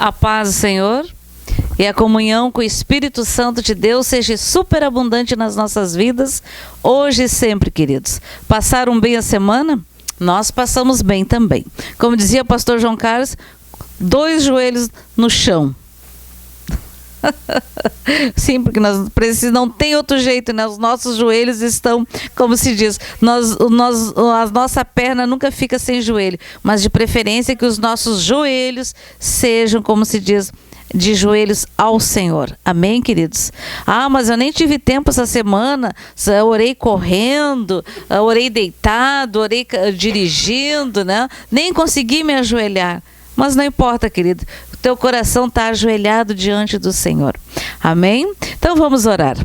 A paz do Senhor e a comunhão com o Espírito Santo de Deus seja superabundante nas nossas vidas, hoje e sempre, queridos. Passaram bem a semana? Nós passamos bem também. Como dizia o pastor João Carlos, 2 joelhos no chão. Sim, porque nós precisamos, não tem outro jeito, né? Os nossos joelhos estão, como se diz, a nossa perna nunca fica sem joelho, mas de preferência que os nossos joelhos sejam, como se diz, de joelhos ao Senhor. Amém, queridos? Ah, mas eu nem tive tempo essa semana, eu orei correndo, eu orei deitado, orei dirigindo, né? Nem consegui me ajoelhar. Mas não importa, querido, o teu coração está ajoelhado diante do Senhor. Amém? Então vamos orar.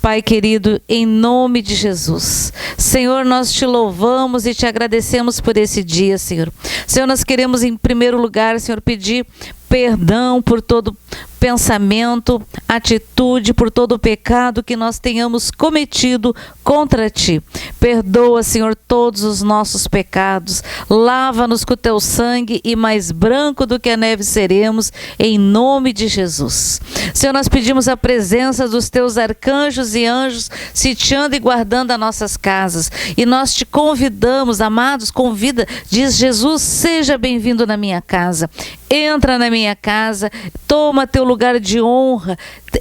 Pai querido, em nome de Jesus, Senhor, nós te louvamos e te agradecemos por esse dia, Senhor. Senhor, nós queremos em primeiro lugar, Senhor, pedir perdão por todo pensamento, atitude, por todo o pecado que nós tenhamos cometido contra Ti. Perdoa, Senhor, todos os nossos pecados, lava-nos com o Teu sangue e mais branco do que a neve seremos, em nome de Jesus. Senhor, nós pedimos a presença dos Teus arcanjos e anjos sitiando e guardando as nossas casas, e nós te convidamos, amados, convida, diz Jesus, seja bem-vindo na minha casa, entra na minha casa, toma teu lugar de honra,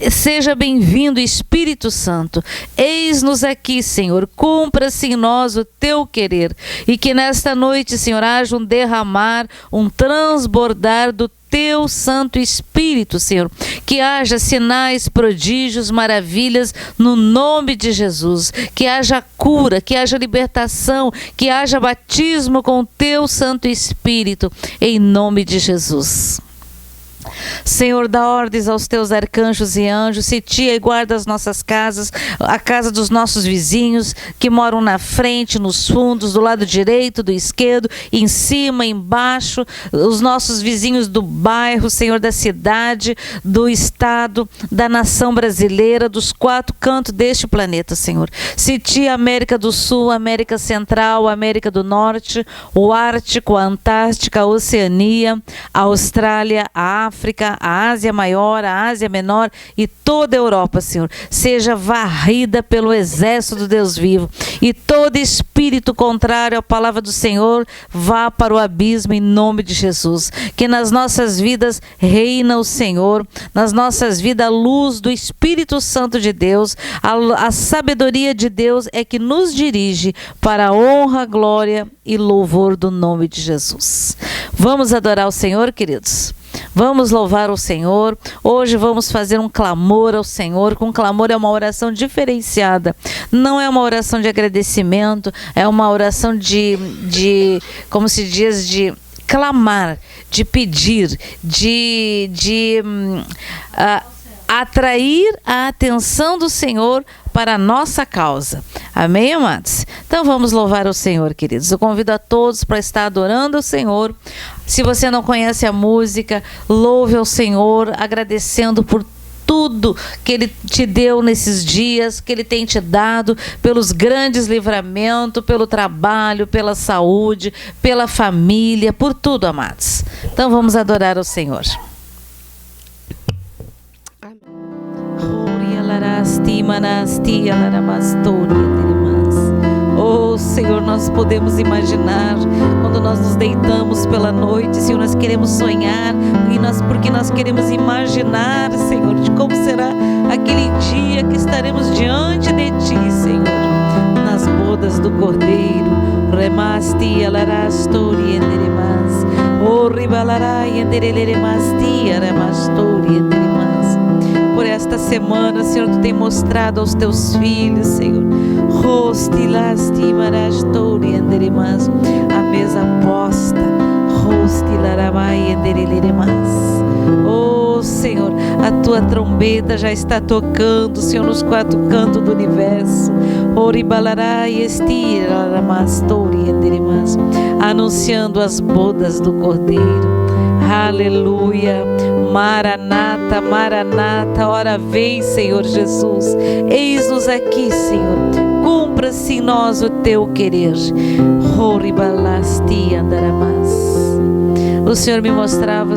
seja bem-vindo, Espírito Santo. Eis-nos aqui, Senhor, cumpra-se em nós o teu querer, e que nesta noite, Senhor, haja um derramar, um transbordar do teu Santo Espírito, Senhor, que haja sinais, prodígios, maravilhas no nome de Jesus, que haja cura, que haja libertação, que haja batismo com o teu Santo Espírito, em nome de Jesus. Senhor, dá ordens aos teus arcanjos e anjos, sitia e guarda as nossas casas, a casa dos nossos vizinhos que moram na frente, nos fundos, do lado direito, do esquerdo, em cima, embaixo, os nossos vizinhos do bairro, Senhor, da cidade, do estado, da nação brasileira, dos 4 cantos deste planeta, Senhor. Sitia a América do Sul, a América Central, a América do Norte, o Ártico, a Antártica, a Oceania, a Austrália, a África, a Ásia Maior, a Ásia Menor e toda a Europa, Senhor, seja varrida pelo exército do Deus vivo, e todo espírito contrário à palavra do Senhor vá para o abismo em nome de Jesus. Que nas nossas vidas reina o Senhor, nas nossas vidas a luz do Espírito Santo de Deus, a sabedoria de Deus é que nos dirige para a honra, glória e louvor do nome de Jesus. Vamos adorar o Senhor, queridos? Vamos louvar o Senhor. Hoje vamos fazer um clamor ao Senhor. Com clamor é uma oração diferenciada. Não é uma oração de agradecimento, é uma oração de como se diz, de clamar, de pedir, de atrair a atenção do Senhor para a nossa causa. Amém, amados? Então vamos louvar o Senhor, queridos. Eu convido a todos para estar adorando o Senhor. Se você não conhece a música, louve ao Senhor, agradecendo por tudo que Ele te deu nesses dias, que Ele tem te dado, pelos grandes livramentos, pelo trabalho, pela saúde, pela família, por tudo, amados. Então vamos adorar ao Senhor. Oh Senhor, nós podemos imaginar quando nós nos deitamos pela noite, Senhor, nós queremos sonhar porque nós queremos imaginar, Senhor, de como será aquele dia que estaremos diante de Ti, Senhor, nas bodas do Cordeiro. Remasti alarastori enderemas, oh ribalarai enderelemasti aramastori enderemas. Por esta semana, Senhor, Tu tem mostrado aos Teus filhos, Senhor, a mesa posta, oh Senhor, a Tua trombeta já está tocando, Senhor, nos 4 cantos do universo, anunciando as bodas do Cordeiro. Aleluia, Maranata, Maranata, ora vem, Senhor Jesus, eis-nos aqui, Senhor, cumpra-se em nós o teu querer. O Senhor me mostrava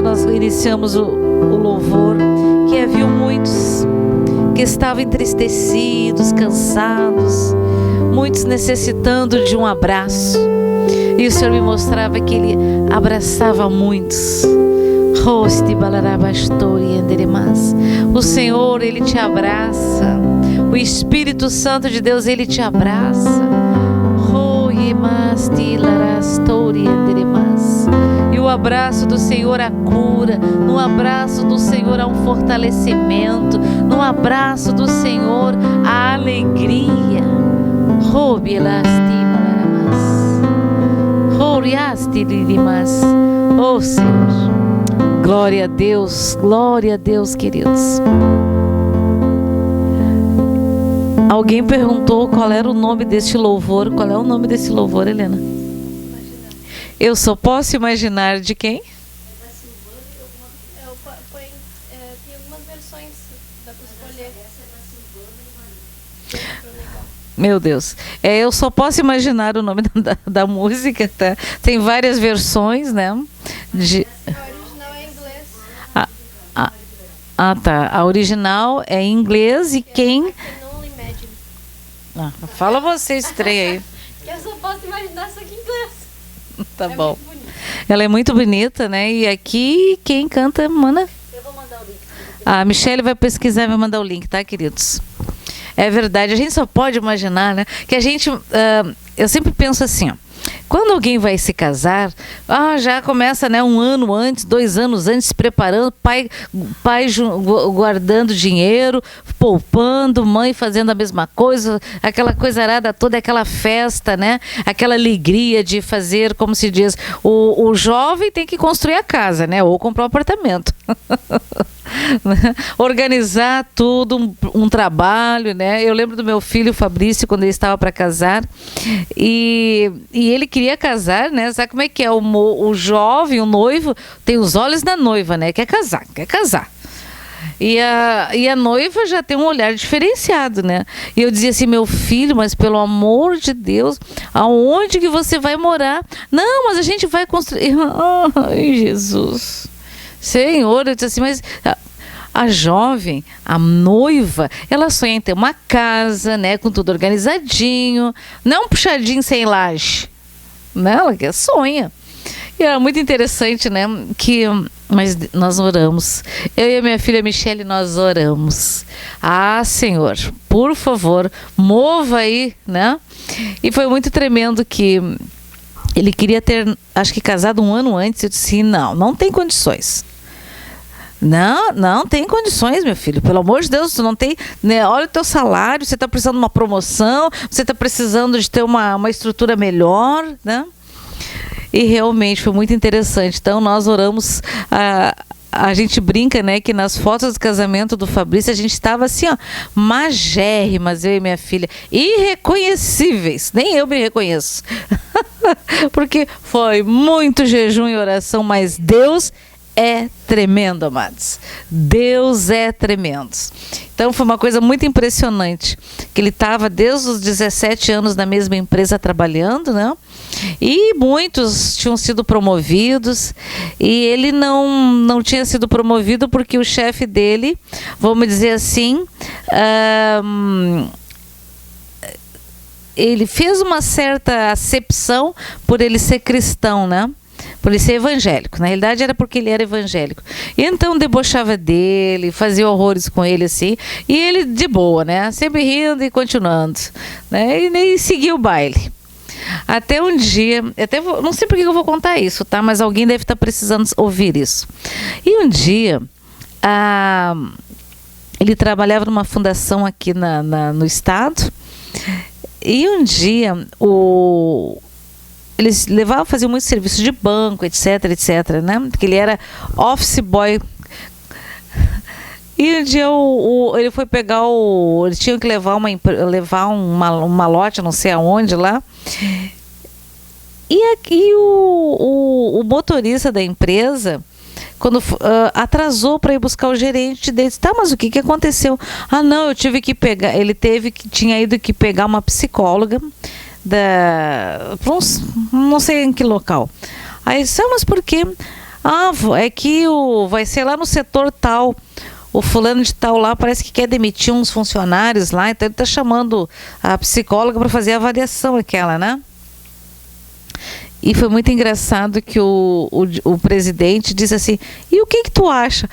quando nós iniciamos o louvor, que havia muitos que estavam entristecidos, cansados, muitos necessitando de um abraço. E o Senhor me mostrava que Ele abraçava muitos. O Senhor, Ele te abraça. O Espírito Santo de Deus, Ele te abraça. E o abraço do Senhor há cura. No abraço do Senhor há um fortalecimento. No abraço do Senhor há alegria. Oh Senhor, glória a Deus, queridos. Alguém perguntou qual era o nome deste louvor. Qual é o nome desse louvor, Helena? Eu só posso imaginar de quem? Tem algumas versões, dá para escolher. Meu Deus, eu só posso imaginar o nome da música, tá? Tem várias versões, né? A original é em inglês. Tá. A original é em inglês e quem... fala você, estreia aí. Eu só posso imaginar isso aqui em inglês. Tá bom. Ela é muito bonita, né? E aqui quem canta, manda? Eu vou mandar o link. A Michelle vai pesquisar e vai mandar o link, tá, queridos? É verdade, a gente só pode imaginar, né? Que a gente, eu sempre penso assim, ó, quando alguém vai se casar, já começa, né, 1 ano antes, 2 anos antes, se preparando, pai guardando dinheiro, poupando, mãe fazendo a mesma coisa, aquela coisa arada toda, aquela festa, né? Aquela alegria de fazer, como se diz, o jovem tem que construir a casa, né? Ou comprar um apartamento. Organizar tudo, um trabalho, né? Eu lembro do meu filho Fabrício, quando ele estava para casar, e ele queria casar, né? Sabe como é que é? O jovem, o noivo, tem os olhos da noiva, né? Quer casar. E a noiva já tem um olhar diferenciado, né? E eu dizia assim, meu filho, mas pelo amor de Deus, aonde que você vai morar? Não, mas a gente vai construir. Ai, Jesus. Senhor, eu disse assim, mas a jovem, a noiva, ela sonha em ter uma casa, né, com tudo organizadinho, não um puxadinho sem laje, né, ela quer sonha. E era muito interessante, né, mas nós oramos, eu e a minha filha Michelle, nós oramos, Senhor, por favor, mova aí, né, e foi muito tremendo que ele queria ter, acho que casado 1 ano antes. Eu disse, não tem condições. Não tem condições, meu filho. Pelo amor de Deus, tu não tem, né? Olha o teu salário, você está precisando de uma promoção, você está precisando de ter uma estrutura melhor, né? E realmente foi muito interessante. Então nós oramos, a gente brinca, né, que nas fotos do casamento do Fabrício a gente estava assim, ó, magérrimas, eu e minha filha, irreconhecíveis, nem eu me reconheço. Porque foi muito jejum e oração, mas Deus é tremendo, amados. Deus é tremendo. Então foi uma coisa muito impressionante, que ele estava desde os 17 anos na mesma empresa trabalhando, né? E muitos tinham sido promovidos, e ele não tinha sido promovido porque o chefe dele, vamos dizer assim, ele fez uma certa acepção por ele ser cristão, né? Por ele ser evangélico. Na realidade era porque ele era evangélico. E então debochava dele, fazia horrores com ele assim, e ele de boa, né? Sempre rindo e continuando, né? E nem seguia o baile. Até um dia, não sei por que eu vou contar isso, tá? Mas alguém deve estar precisando ouvir isso. E um dia, ele trabalhava numa fundação aqui no estado, e um dia eles faziam muito serviço de banco, etc, né? Porque ele era office boy. E um dia ele foi pegar eles tinham que levar uma lote, não sei aonde lá. E aqui o motorista da empresa, quando atrasou para ir buscar o gerente dele, disse, tá, mas o que aconteceu? Não, eu tive que pegar, tinha ido que pegar uma psicóloga não sei em que local. Aí disse, mas por quê? Ah, é que vai ser lá no setor tal. O fulano de tal lá parece que quer demitir uns funcionários lá, então ele está chamando a psicóloga para fazer a avaliação aquela, né? E foi muito engraçado que o presidente disse assim, e o que tu acha?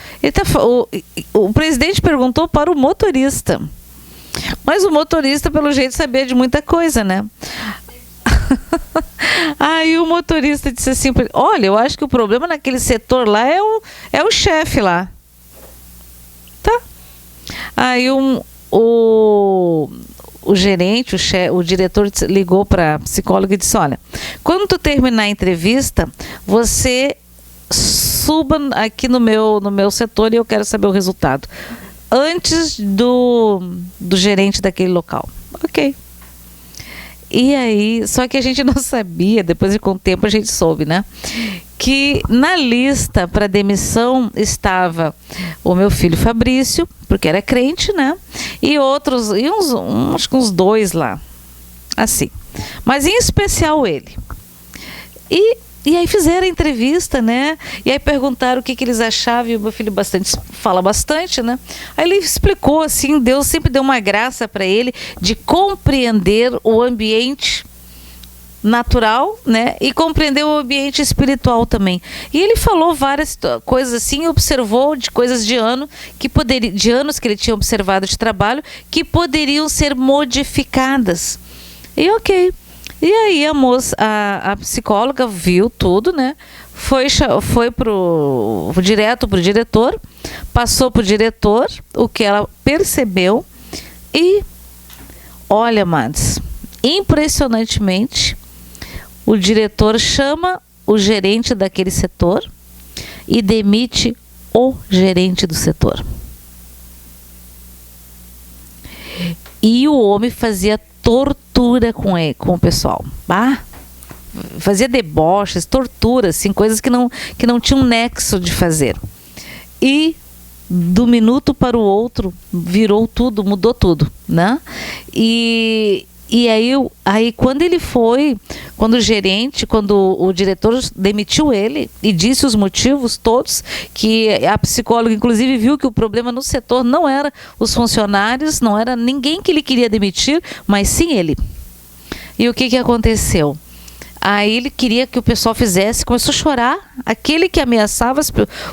O presidente perguntou para o motorista, mas o motorista, pelo jeito, sabia de muita coisa, né? Aí o motorista disse assim, olha, eu acho que o problema naquele setor lá é o chefe lá. Tá. Aí o gerente, o diretor ligou para a psicóloga e disse, olha, quando tu terminar a entrevista, você suba aqui no meu setor e eu quero saber o resultado. Antes do gerente daquele local. Ok. E aí, só que a gente não sabia, depois com o tempo a gente soube, né? Que na lista para demissão estava o meu filho Fabrício, porque era crente, né? E outros, acho que uns 2 lá, assim. Mas em especial ele. E aí fizeram a entrevista, né? E aí perguntaram o que eles achavam, e o meu filho fala bastante, né? Aí ele explicou assim, Deus sempre deu uma graça para ele de compreender o ambiente natural, né? E compreender o ambiente espiritual também. E ele falou várias coisas assim, observou de coisas de anos que ele tinha observado de trabalho que poderiam ser modificadas. E ok. E aí a psicóloga viu tudo, né? Foi direto pro diretor, passou pro diretor o que ela percebeu e, olha, amados, impressionantemente, o diretor chama o gerente daquele setor e demite o gerente do setor. E o homem fazia tortura com o pessoal. Fazia deboches, tortura, assim, coisas que não tinham nexo de fazer. E do minuto para o outro virou tudo, mudou tudo, né? E aí quando o diretor demitiu ele e disse os motivos todos, que a psicóloga inclusive viu que o problema no setor não era os funcionários, não era ninguém que ele queria demitir, mas sim ele. E o que aconteceu? Aí ele queria que o pessoal começou a chorar. Aquele que ameaçava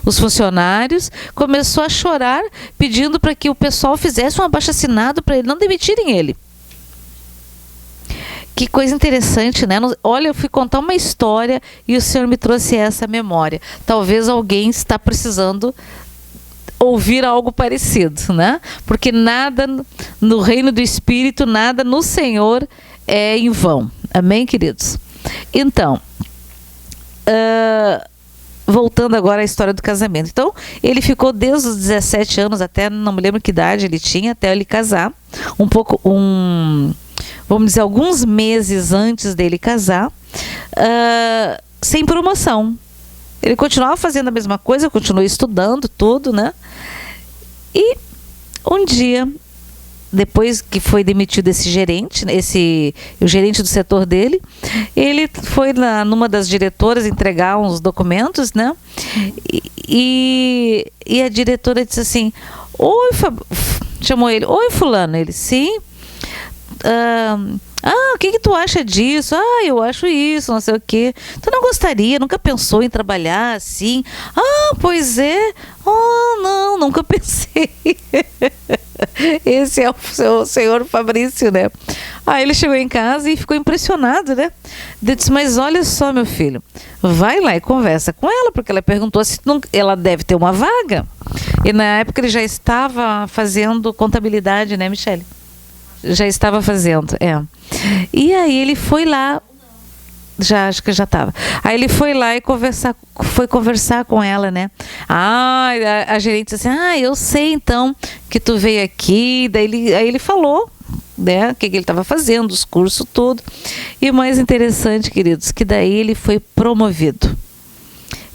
os funcionários começou a chorar, pedindo para que o pessoal fizesse um abaixo-assinado para ele não demitirem ele. Que coisa interessante, né? Olha, eu fui contar uma história e o Senhor me trouxe essa memória. Talvez alguém está precisando ouvir algo parecido, né? Porque nada no reino do Espírito, nada no Senhor é em vão. Amém, queridos? Então, voltando agora à história do casamento. Então, ele ficou desde os 17 anos até, não me lembro que idade ele tinha, até ele casar. Vamos dizer, alguns meses antes dele casar, sem promoção. Ele continuava fazendo a mesma coisa, continuou estudando tudo, né? E um dia, depois que foi demitido esse gerente, o gerente do setor dele, ele foi numa das diretoras entregar uns documentos, né? E a diretora disse assim, chamou ele, oi fulano, ele, sim. O que tu acha disso? Eu acho isso, não sei o quê. Tu não gostaria, nunca pensou em trabalhar assim? Pois é. Não, nunca pensei. Esse é o senhor Fabrício, né? Aí ele chegou em casa e ficou impressionado, né? Ele disse, mas olha só, meu filho, vai lá e conversa com ela, porque ela perguntou se ela deve ter uma vaga. E na época ele já estava fazendo contabilidade, né, Michele? Já estava fazendo, E aí ele foi lá, acho que já estava. Aí ele foi lá e foi conversar com ela, né? A gerente disse assim, eu sei então que tu veio aqui. Aí ele falou, né, o que ele estava fazendo, os cursos, tudo. E o mais interessante, queridos, que daí ele foi promovido.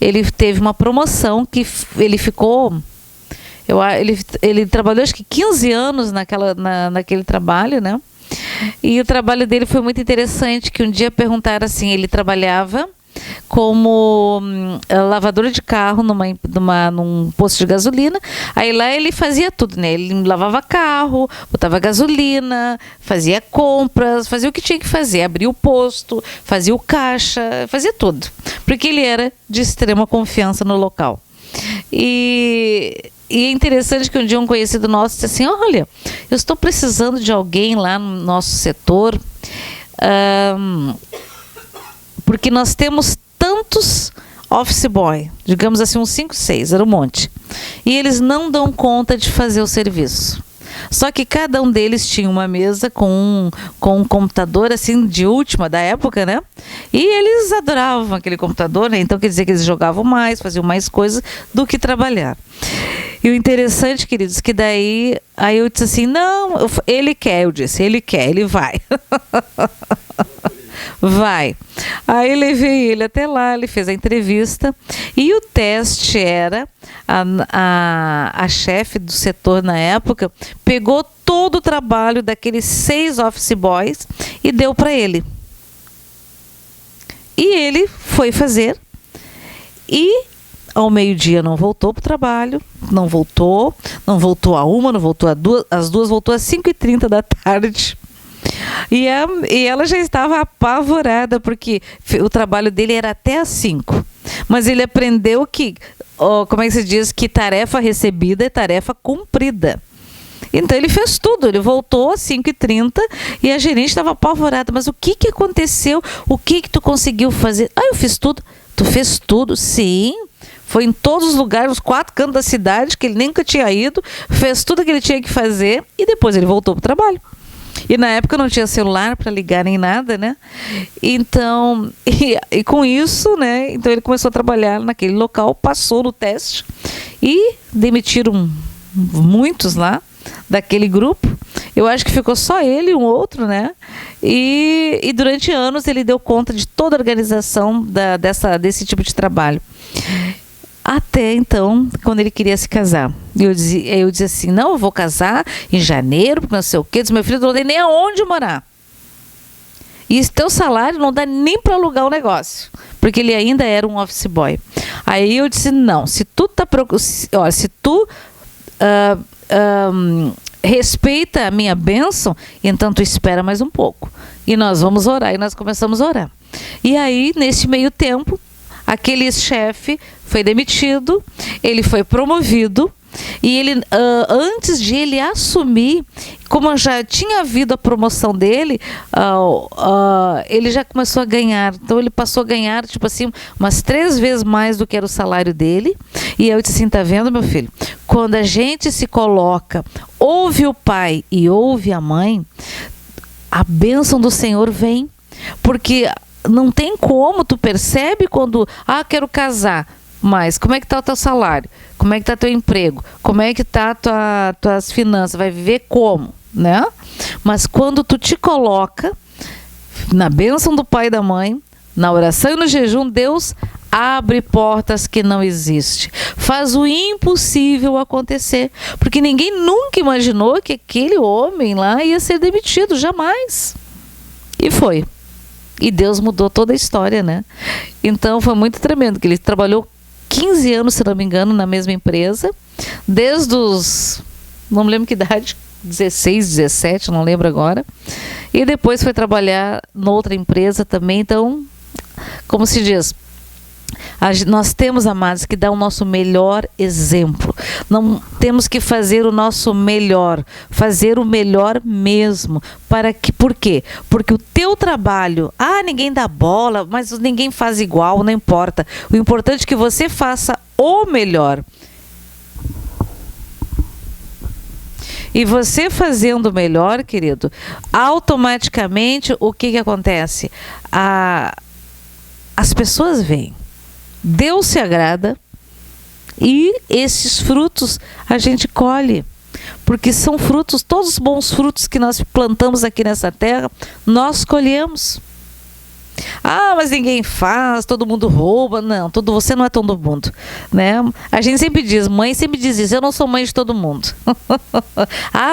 Ele teve uma promoção que ele ficou... Ele trabalhou acho que 15 anos naquele trabalho, né? E o trabalho dele foi muito interessante, que um dia perguntaram assim, ele trabalhava como lavador de carro num posto de gasolina. Aí lá ele fazia tudo, né? Ele lavava carro, botava gasolina, fazia compras, fazia o que tinha que fazer, abria o posto, fazia o caixa, fazia tudo, porque ele era de extrema confiança no local. E é interessante que um dia um conhecido nosso disse assim: olha, eu estou precisando de alguém lá no nosso setor, porque nós temos tantos office boy, digamos assim, uns 5, 6, era um monte, e eles não dão conta de fazer o serviço. Só que cada um deles tinha uma mesa com um computador assim de última da época, né? E eles adoravam aquele computador, né? Então quer dizer que eles jogavam mais, faziam mais coisas do que trabalhar. E o interessante, queridos, que daí aí eu disse assim: não, ele quer, eu disse, ele quer, ele vai. Vai. Aí levei ele até lá, ele fez a entrevista e o teste era, a chefe do setor na época pegou todo o trabalho daqueles 6 office boys e deu para ele. E ele foi fazer e ao meio-dia não voltou para o trabalho, não voltou a 1, não voltou às 2, voltou às 5h30 da tarde. E ela já estava apavorada, porque o trabalho dele era até às 5. Mas ele aprendeu que, como é que se diz, que tarefa recebida é tarefa cumprida. Então ele fez tudo, ele voltou às 5h30 e a gerente estava apavorada. Mas o que aconteceu? O que tu conseguiu fazer? Eu fiz tudo. Tu fez tudo? Sim. Foi em todos os lugares, nos 4 cantos da cidade, que ele nunca tinha ido, fez tudo que ele tinha que fazer e depois ele voltou para o trabalho. E na época não tinha celular para ligar nem nada, né? Então, e com isso, né? Então ele começou a trabalhar naquele local, passou no teste e demitiram muitos lá daquele grupo. Eu acho que ficou só ele e um outro, né? E durante anos ele deu conta de toda a organização desse tipo de trabalho. Até então, quando ele queria se casar. Eu dizia assim: não, eu vou casar em janeiro, porque não sei o quê. Meu filho não tem nem aonde morar. E esse teu salário não dá nem para alugar o negócio. Porque ele ainda era um office boy. Aí eu disse: não, se tu respeita a minha bênção, então tu espera mais um pouco. E nós vamos orar. E nós começamos a orar. E aí, nesse meio tempo, aquele chefe foi demitido, ele foi promovido e ele, antes de ele assumir, como já tinha havido a promoção dele, ele já começou a ganhar. Então ele passou a ganhar, tipo assim, umas 3 vezes mais do que era o salário dele. E eu disse assim: tá vendo, meu filho? Quando a gente se coloca, ouve o pai e ouve a mãe, a bênção do Senhor vem. Porque não tem como, tu percebe quando, quero casar, mas como é que está o teu salário? Como é que está teu emprego? Como é que está tuas finanças? Vai viver como, né? Mas quando tu te coloca na bênção do pai e da mãe, na oração e no jejum, Deus abre portas que não existem. Faz o impossível acontecer. Porque ninguém nunca imaginou que aquele homem lá ia ser demitido, jamais. E foi. E Deus mudou toda a história, né? Então foi muito tremendo, que ele trabalhou 15 anos, se não me engano, na mesma empresa, desde os, não me lembro que idade, 16, 17, não lembro agora, e depois foi trabalhar noutra empresa também. Então, como se diz, nós temos, amados, que dar o nosso melhor exemplo. Não temos que fazer o nosso melhor, fazer o melhor mesmo. Por quê? Porque o teu trabalho, ninguém dá bola, mas ninguém faz igual, não importa. O importante é que você faça o melhor. E você fazendo o melhor, querido, automaticamente o que acontece? As pessoas vêm. Deus se agrada e esses frutos a gente colhe, porque são frutos, todos os bons frutos que nós plantamos aqui nessa terra, nós colhemos. Mas ninguém faz, todo mundo rouba. Não, você não é todo mundo, né? A gente sempre diz, mãe sempre diz isso: eu não sou mãe de todo mundo.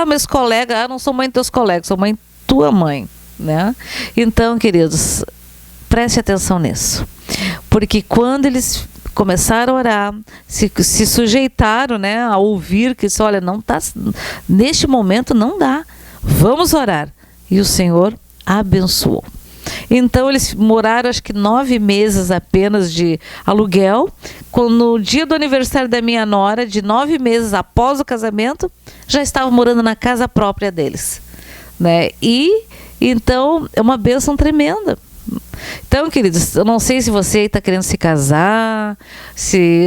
Meus colegas, não sou mãe dos teus colegas, sou mãe tua mãe, né? Então, queridos, preste atenção nisso. Porque quando eles começaram a orar, se sujeitaram, né, a ouvir que isso, olha, não tá, neste momento não dá, vamos orar. E o Senhor abençoou. Então eles moraram acho que 9 meses apenas de aluguel. No dia do aniversário da minha nora, de 9 meses após o casamento, já estavam morando na casa própria deles, né? E então é uma bênção tremenda. Então, queridos, eu não sei se você está querendo se casar,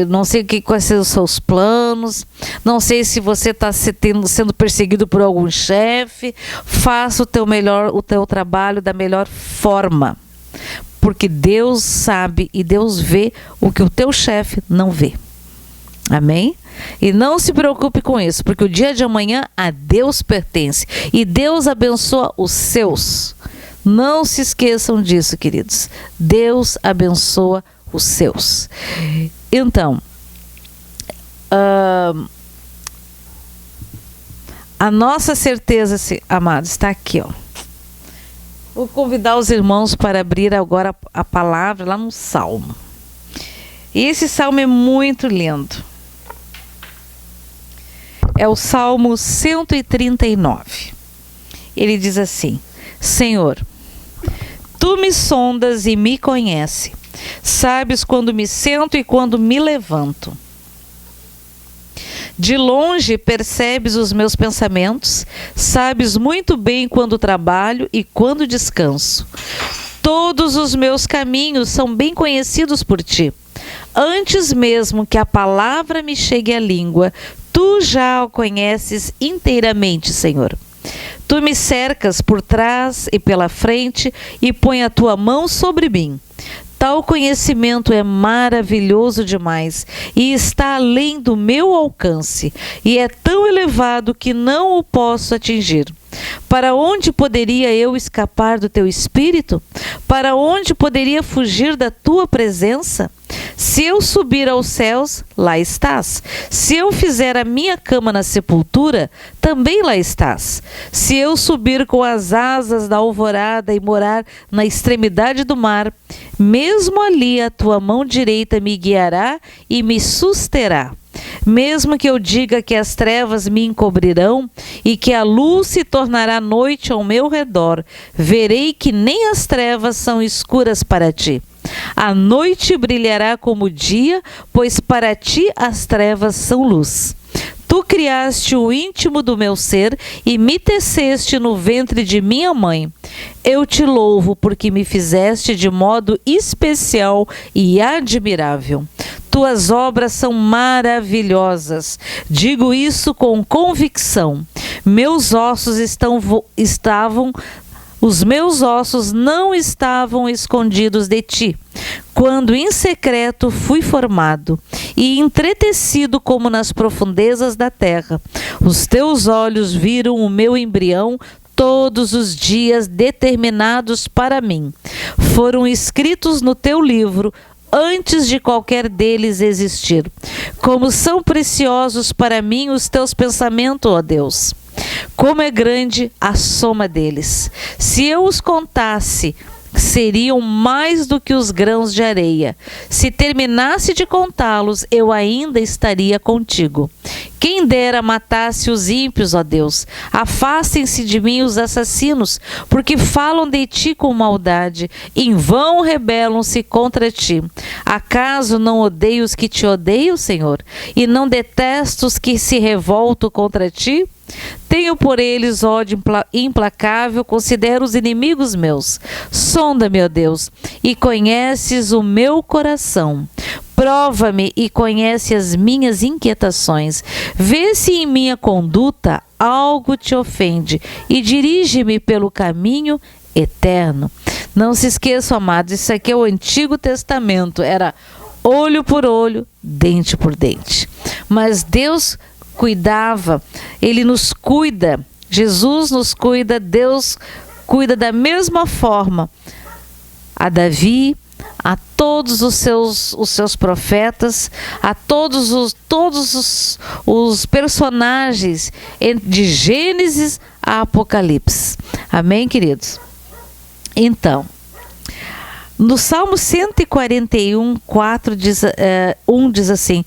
não sei quais são os seus planos, não sei se você está sendo perseguido por algum chefe. Faça o teu trabalho da melhor forma, porque Deus sabe e Deus vê o que o teu chefe não vê. Amém? E não se preocupe com isso, porque o dia de amanhã a Deus pertence e Deus abençoa os seus. Não se esqueçam disso, queridos. Deus abençoa os seus. Então, a nossa certeza, amados, está aqui, ó. Vou convidar os irmãos para abrir agora a palavra lá no Salmo. E esse Salmo é muito lindo. É o Salmo 139. Ele diz assim: Senhor, Tu me sondas e me conheces. Sabes quando me sento e quando me levanto. De longe percebes os meus pensamentos. Sabes muito bem quando trabalho e quando descanso. Todos os meus caminhos são bem conhecidos por Ti. Antes mesmo que a palavra me chegue à língua, Tu já o conheces inteiramente, Senhor. Tu me cercas por trás e pela frente e põe a tua mão sobre mim. Tal conhecimento é maravilhoso demais e está além do meu alcance, e é tão elevado que não o posso atingir. Para onde poderia eu escapar do teu espírito? Para onde poderia fugir da tua presença? Se eu subir aos céus, lá estás. Se eu fizer a minha cama na sepultura, também lá estás. Se eu subir com as asas da alvorada e morar na extremidade do mar, mesmo ali a tua mão direita me guiará e me susterá. Mesmo que eu diga que as trevas me encobrirão e que a luz se tornará noite ao meu redor, verei que nem as trevas são escuras para ti. A noite brilhará como o dia, pois para ti as trevas são luz. Tu criaste o íntimo do meu ser e me teceste no ventre de minha mãe. Eu te louvo porque me fizeste de modo especial e admirável. Tuas obras são maravilhosas. Digo isso com convicção. Os meus ossos não estavam escondidos de ti, quando em secreto fui formado e entretecido como nas profundezas da terra. Os teus olhos viram o meu embrião todos os dias determinados para mim. Foram escritos no teu livro antes de qualquer deles existir. Como são preciosos para mim os teus pensamentos, ó Deus! Como é grande a soma deles! Se eu os contasse, seriam mais do que os grãos de areia. Se terminasse de contá-los, eu ainda estaria contigo. Quem dera matasse os ímpios, ó Deus. Afastem-se de mim os assassinos, porque falam de ti com maldade. Em vão rebelam-se contra ti. Acaso não odeio os que te odeiam, Senhor? E não detesto os que se revoltam contra ti? Tenho por eles ódio implacável, considero os inimigos meus. Sonda-me, ó Deus, e conheces o meu coração. Prova-me e conhece as minhas inquietações. Vê se em minha conduta algo te ofende e dirige-me pelo caminho eterno. Não se esqueçam, amados, isso aqui é o Antigo Testamento. Era olho por olho, dente por dente. Mas Deus cuidava, Ele nos cuida, Jesus nos cuida, Deus cuida da mesma forma a Davi, a todos os seus profetas, a todos os personagens de Gênesis a Apocalipse. Amém, queridos? Então, No Salmo 141, 4 diz, 1 diz assim: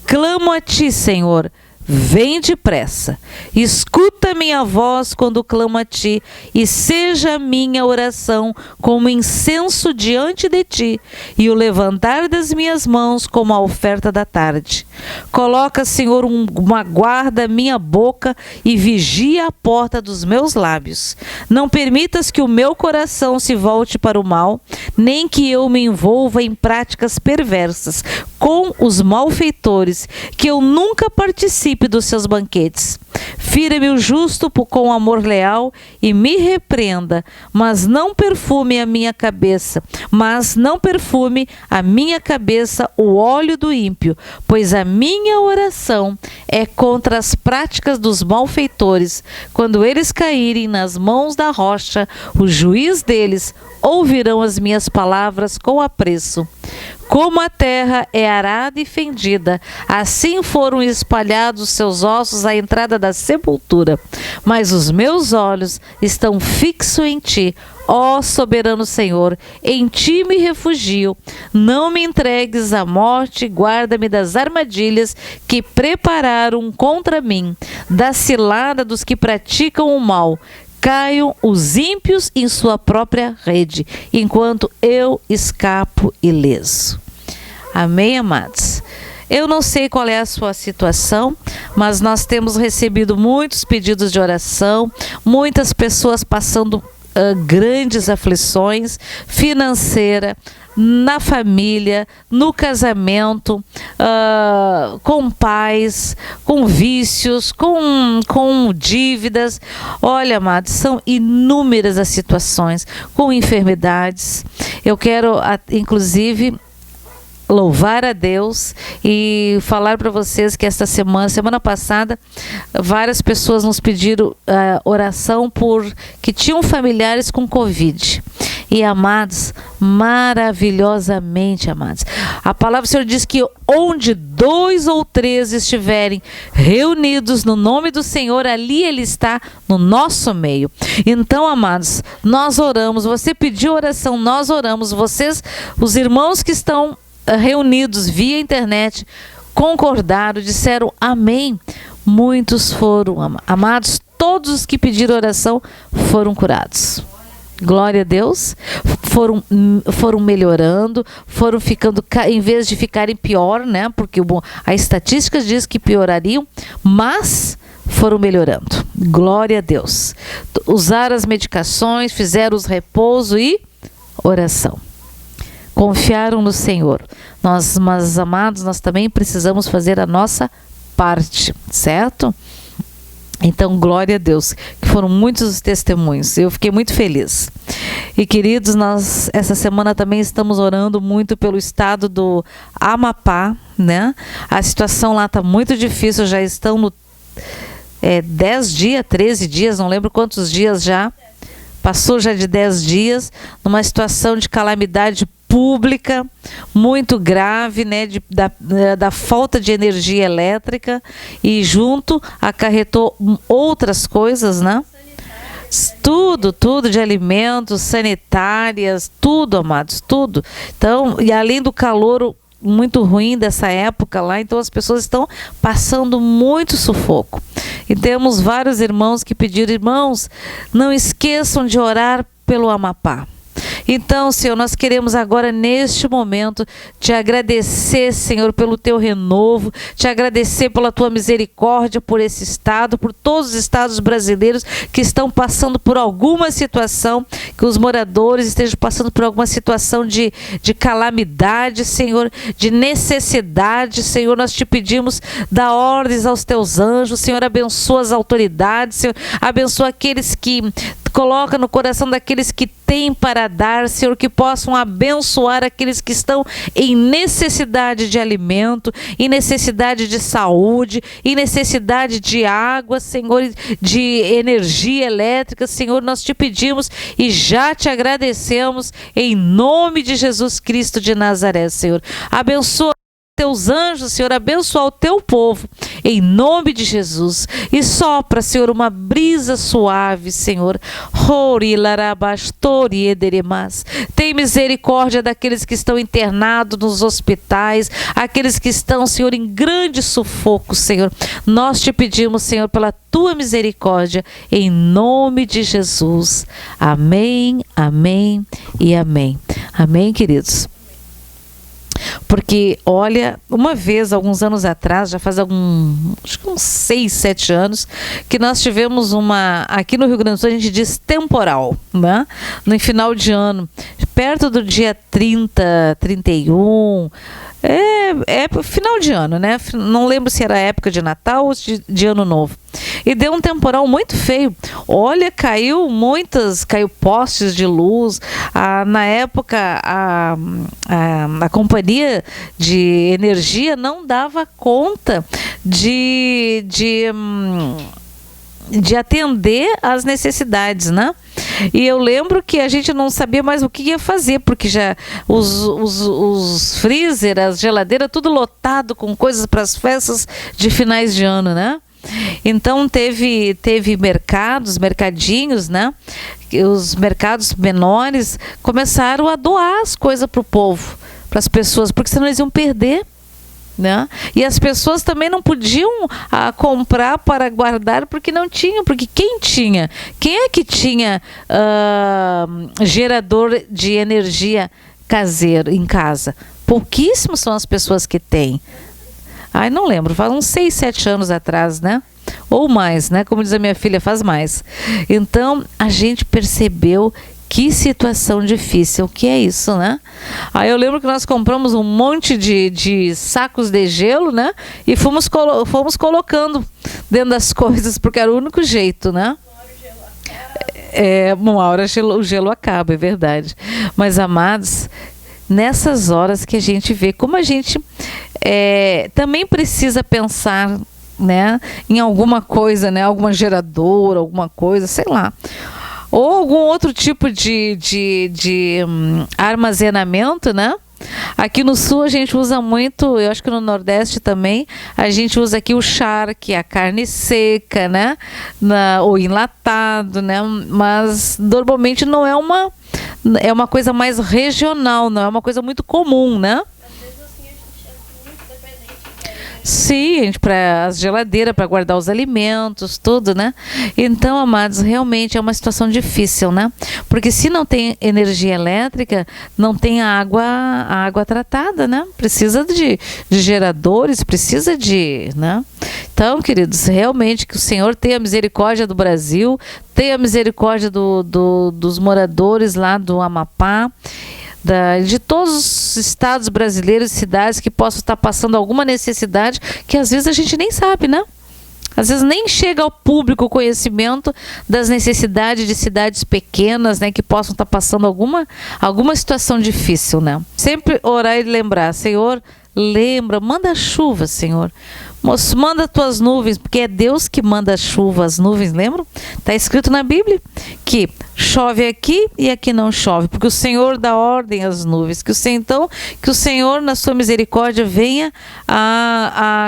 clamo a ti, Senhor, vem depressa, escuta minha voz quando clamo a ti, e seja a minha oração como incenso diante de ti, e o levantar das minhas mãos como a oferta da tarde. Coloca, Senhor, uma guarda à minha boca e vigia a porta dos meus lábios. Não permitas que o meu coração se volte para o mal, nem que eu me envolva em práticas perversas com os malfeitores, que eu nunca participe dos seus banquetes. Fira-me o justo com amor leal e me repreenda, mas não perfume a minha cabeça, o óleo do ímpio, pois a minha oração é contra as práticas dos malfeitores. Quando eles caírem nas mãos da rocha, o juiz deles ouvirão as minhas palavras com apreço. Como a terra é arada e fendida, assim foram espalhados seus ossos à entrada da sepultura. Mas os meus olhos estão fixos em ti, ó soberano Senhor, em ti me refugio. Não me entregues à morte, guarda-me das armadilhas que prepararam contra mim, da cilada dos que praticam o mal. Caiam os ímpios em sua própria rede, enquanto eu escapo ileso. Amém, amados? Eu não sei qual é a sua situação, mas nós temos recebido muitos pedidos de oração, muitas pessoas passando grandes aflições financeiras, na família, no casamento, com pais, com vícios, com dívidas. Olha, amados, são inúmeras as situações, com enfermidades. Eu quero, inclusive, louvar a Deus e falar para vocês que esta semana passada, várias pessoas nos pediram oração que tinham familiares com Covid. E, amados, maravilhosamente, amados, a palavra do Senhor diz que onde 2 ou 3 estiverem reunidos no nome do Senhor, ali Ele está no nosso meio. Então, amados, nós oramos, você pediu oração, nós oramos, vocês, os irmãos que estão reunidos via internet, concordaram, disseram amém. Muitos foram, amados, todos os que pediram oração foram curados. Glória a Deus. Foram melhorando, foram ficando, em vez de ficarem pior, né? Porque a estatística diz que piorariam, mas foram melhorando. Glória a Deus. Usaram as medicações, fizeram os repouso e oração. Confiaram no Senhor. Mas, amados, nós também precisamos fazer a nossa parte, certo? Então, glória a Deus, que foram muitos os testemunhos. Eu fiquei muito feliz. E, queridos, nós essa semana também estamos orando muito pelo estado do Amapá, né? A situação lá está muito difícil, já estão no 10 dias, 13 dias, não lembro quantos dias já. Passou já de 10 dias, numa situação de calamidade pública, muito grave, né, da falta de energia elétrica, e junto acarretou outras coisas, né? Tudo de alimentos, sanitárias, tudo, amados, tudo. Então, e além do calor muito ruim dessa época lá, então as pessoas estão passando muito sufoco. E temos vários irmãos que pediram: irmãos, não esqueçam de orar pelo Amapá. Então, Senhor, nós queremos agora, neste momento, te agradecer, Senhor, pelo teu renovo, te agradecer pela tua misericórdia por esse estado, por todos os estados brasileiros que estão passando por alguma situação, que os moradores estejam passando por alguma situação de calamidade, Senhor, de necessidade. Senhor, nós te pedimos, dá ordens aos teus anjos, Senhor, abençoa as autoridades, Senhor, abençoa aqueles que coloca no coração daqueles que têm para dar, Senhor, que possam abençoar aqueles que estão em necessidade de alimento, em necessidade de saúde, em necessidade de água, Senhor, de energia elétrica. Senhor, nós te pedimos e já te agradecemos em nome de Jesus Cristo de Nazaré, Senhor. Abençoa teus anjos, Senhor, abençoa o teu povo, em nome de Jesus. E sopra, Senhor, uma brisa suave, Senhor. Tem misericórdia daqueles que estão internados nos hospitais, aqueles que estão, Senhor, em grande sufoco, Senhor. Nós te pedimos, Senhor, pela tua misericórdia, em nome de Jesus. Amém, amém e amém. Amém, queridos? Porque, olha, uma vez, alguns anos atrás, já faz acho que uns 6, 7 anos, que nós tivemos aqui no Rio Grande do Sul, a gente diz temporal, né? No final de ano, perto do dia 30, 31, é final de ano, né? Não lembro se era época de Natal ou de Ano Novo. E deu um temporal muito feio. Olha, caiu postes de luz. Na época, a companhia de energia não dava conta de atender às necessidades, né? E eu lembro que a gente não sabia mais o que ia fazer, porque já os freezer, as geladeiras, tudo lotado com coisas para as festas de finais de ano, né? Então teve mercadinhos, né? Os mercados menores começaram a doar as coisas para o povo, para as pessoas, porque senão eles iam perder, né? E as pessoas também não podiam comprar para guardar porque não tinham, porque quem é que tinha gerador de energia caseiro em casa? Pouquíssimos são as pessoas que têm. Não lembro, faz uns 6, 7 anos atrás, né? Ou mais, né? Como diz a minha filha, faz mais. Então, a gente percebeu que situação difícil que é isso, né? Aí eu lembro que nós compramos um monte de sacos de gelo, né? E fomos colocando dentro das coisas, porque era o único jeito, né? Uma hora o gelo acaba, é verdade. Mas, amados, nessas horas que a gente vê como a gente também precisa pensar, né, em alguma coisa, né, alguma geradora, alguma coisa, sei lá, ou algum outro tipo de armazenamento, né? Aqui no sul a gente usa muito, eu acho que no Nordeste também, a gente usa aqui o charque, a carne seca, né? Ou enlatado, né? Mas normalmente não é uma coisa mais regional, não é uma coisa muito comum, né? Sim, para as geladeiras, para guardar os alimentos, tudo, né? Então, amados, realmente é uma situação difícil, né? Porque se não tem energia elétrica, não tem a água tratada, né? Precisa de geradores, precisa né? Então, queridos, realmente que o Senhor tenha misericórdia do Brasil, tenha misericórdia dos moradores lá do Amapá, de todos os estados brasileiros e cidades que possam estar passando alguma necessidade que às vezes a gente nem sabe, né? Às vezes nem chega ao público o conhecimento das necessidades de cidades pequenas, né, que possam estar passando alguma situação difícil, né? Sempre orar e lembrar, Senhor, lembra, manda chuva, Senhor. Moço, manda tuas nuvens, porque é Deus que manda a chuva, as nuvens, lembram? Está escrito na Bíblia que chove aqui e aqui não chove, porque o Senhor dá ordem às nuvens. Que o Senhor, na sua misericórdia, venha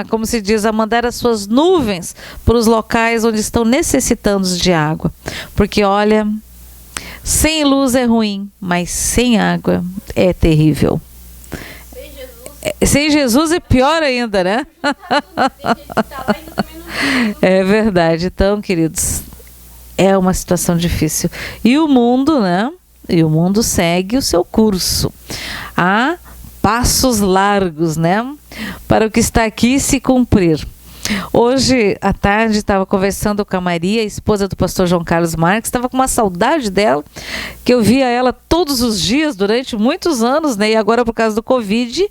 como se diz, a mandar as suas nuvens para os locais onde estão necessitando de água. Porque, olha, sem luz é ruim, mas sem água é terrível. Sem Jesus é pior ainda, né? É verdade. Então, queridos, é uma situação difícil. E o mundo, né? E o mundo segue o seu curso. Há passos largos, né? Para o que está aqui se cumprir. Hoje à tarde estava conversando com a Maria, esposa do pastor João Carlos Marques, estava com uma saudade dela, que eu via ela todos os dias durante muitos anos, né? E agora por causa do Covid,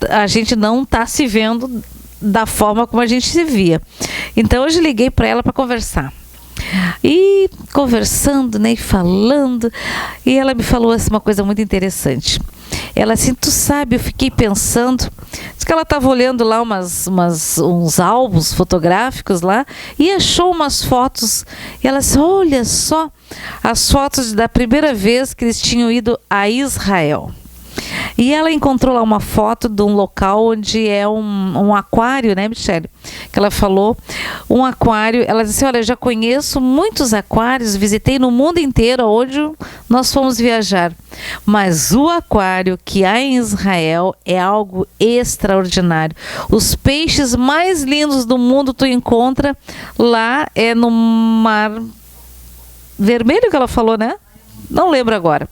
a gente não está se vendo da forma como a gente se via. Então hoje liguei para ela para conversar. E conversando, né, e falando, e ela me falou assim, uma coisa muito interessante. Ela assim, tu sabe, eu fiquei pensando, diz que ela estava olhando lá uns álbuns fotográficos lá e achou umas fotos. E ela disse, olha só, as fotos da primeira vez que eles tinham ido a Israel. E ela encontrou lá uma foto de um local onde é um aquário, né, Michele? Que ela falou, um aquário. Ela disse, olha, já conheço muitos aquários, visitei no mundo inteiro onde nós fomos viajar. Mas o aquário que há em Israel é algo extraordinário. Os peixes mais lindos do mundo tu encontra lá, é no Mar Vermelho que ela falou, né? Não lembro agora.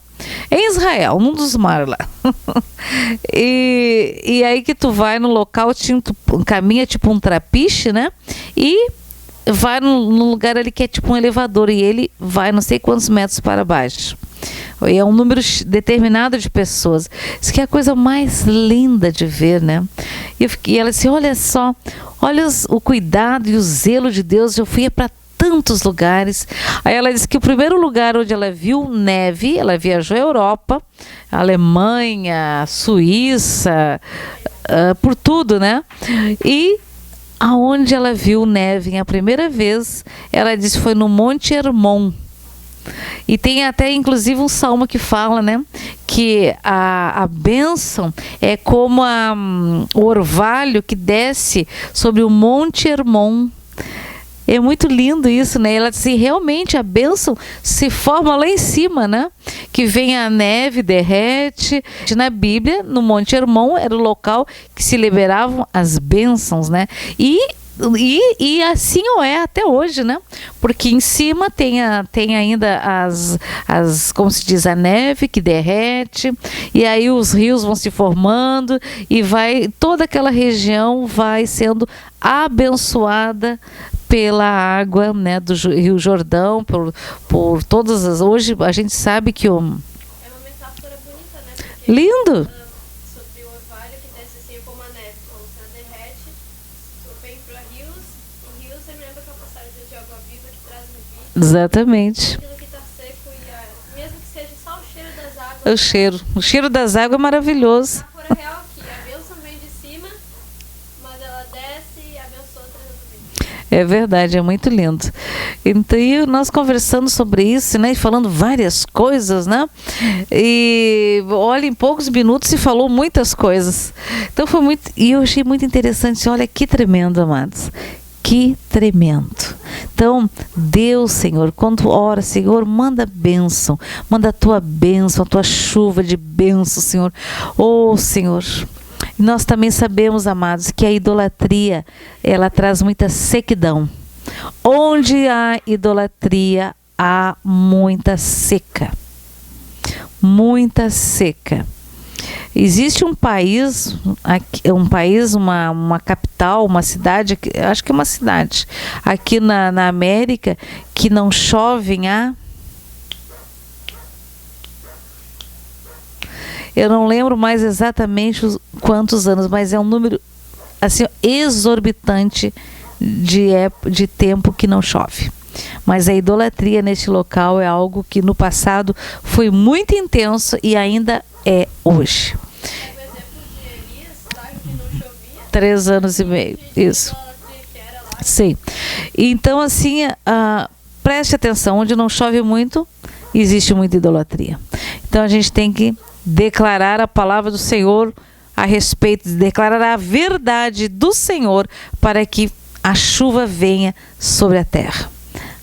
Em Israel, num dos mares lá. e aí que tu vai no local, tu caminha tipo um trapiche, né? E vai num lugar ali que é tipo um elevador. E ele vai não sei quantos metros para baixo. E é um número determinado de pessoas. Isso que é a coisa mais linda de ver, né? E ela disse, olha só, olha o cuidado e o zelo de Deus. Eu fui para tantos lugares. Aí ela disse que o primeiro lugar onde ela viu neve, ela viajou à Europa, Alemanha, Suíça, por tudo, né? E aonde ela viu neve a primeira vez, ela disse foi no Monte Hermon. E tem até inclusive um salmo que fala, né, que a bênção é como o orvalho que desce sobre o Monte Hermon. É muito lindo isso, né? Ela disse, realmente a bênção se forma lá em cima, né? Que vem a neve, derrete. Na Bíblia, no Monte Hermon, era o local que se liberavam as bênçãos, né? E assim é até hoje, né? Porque em cima tem ainda como se diz, a neve que derrete, e aí os rios vão se formando e toda aquela região vai sendo abençoada pela água, né, do Rio Jordão, por todas as... Hoje a gente sabe que É uma metáfora bonita, né? Porque lindo! sobre o orvalho que desce assim como a neve, quando ela derrete, vem para rios, e rios você me lembra que é a passagem de água viva que traz vida. Exatamente. Aquilo que está seco mesmo que seja só o cheiro das águas. O cheiro das águas é maravilhoso. A metáfora real aqui, a bênção vem de cima, mas ela desce e abençoa trazendo vida. É verdade, é muito lindo. Então, e nós conversando sobre isso, né, e falando várias coisas, né, e olha, em poucos minutos se falou muitas coisas. Então foi muito, e eu achei muito interessante, olha que tremendo, amados. Que tremendo. Então, Deus, Senhor, quando ora, Senhor, manda bênção, manda a tua bênção, a tua chuva de bênção, Senhor. Oh, Senhor. Nós também sabemos, amados, que a idolatria, ela traz muita sequidão. Onde há idolatria, há muita seca. Muita seca. Existe um país, uma capital, uma cidade, acho que é uma cidade, aqui na América, que não chove eu não lembro mais exatamente quantos anos, mas é um número assim exorbitante de tempo que não chove. Mas a idolatria neste local é algo que no passado foi muito intenso e ainda é hoje. O exemplo de Elias, tá, que não chovia. 3 anos e meio, isso. Sim. Então assim, preste atenção, onde não chove muito, existe muita idolatria. Então a gente tem que declarar a palavra do Senhor a respeito, declarar a verdade do Senhor para que a chuva venha sobre a terra.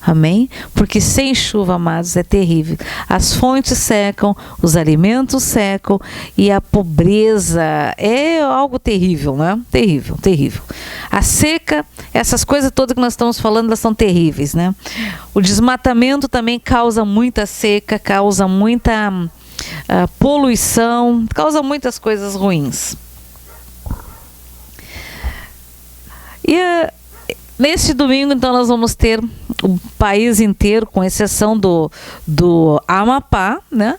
Amém? Porque sem chuva, amados, é terrível. As fontes secam, os alimentos secam e a pobreza é algo terrível, né? Terrível, terrível. A seca, essas coisas todas que nós estamos falando, elas são terríveis, né? O desmatamento também causa muita seca, causa muita poluição, causa muitas coisas ruins. E neste domingo, então, nós vamos ter o país inteiro, com exceção do Amapá, né?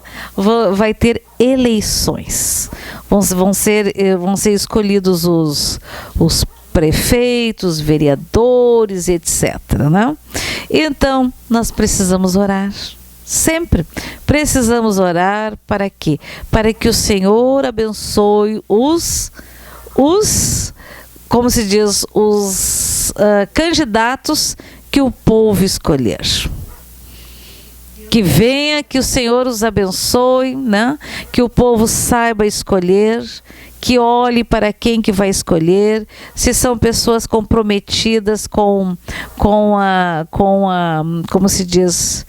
Vai ter eleições. Vão ser escolhidos os prefeitos, vereadores, etc. Né? Então, nós precisamos orar. Sempre precisamos orar para quê? Para que o Senhor abençoe como se diz, os candidatos que o povo escolher. Deus Que venha, que o Senhor os abençoe, né? Que o povo saiba escolher, que olhe para quem que vai escolher, se são pessoas comprometidas como se diz,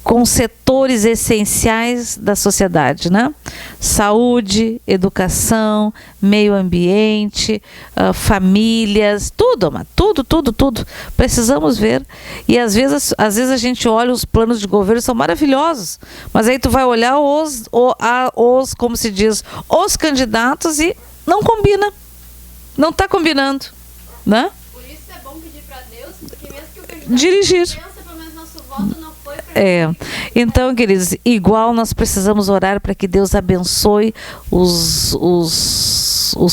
com setores essenciais da sociedade, né? Saúde, educação, meio ambiente, famílias, tudo. Precisamos ver. E às vezes a gente olha os planos de governo, são maravilhosos, mas aí tu vai olhar como se diz, os candidatos e não combina. Não está combinando, né? Por isso é bom pedir para Deus, porque mesmo que o candidato dirigir. pensa, pelo menos nosso voto não foi para Então, queridos, igual nós precisamos orar para que Deus abençoe os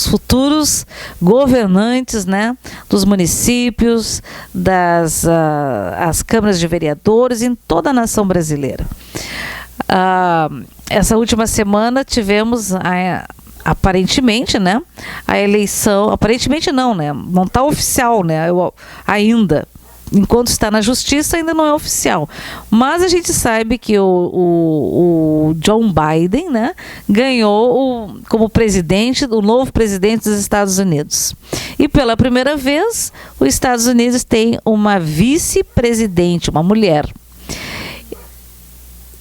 futuros governantes, né, dos municípios, as câmaras de vereadores em toda a nação brasileira. Essa última semana tivemos aparentemente, né, a eleição, aparentemente não, né, não está oficial, né, ainda. Enquanto está na justiça, ainda não é oficial. Mas a gente sabe que o John Biden, né, ganhou como presidente, o novo presidente dos Estados Unidos. E pela primeira vez, os Estados Unidos tem uma vice-presidente, uma mulher.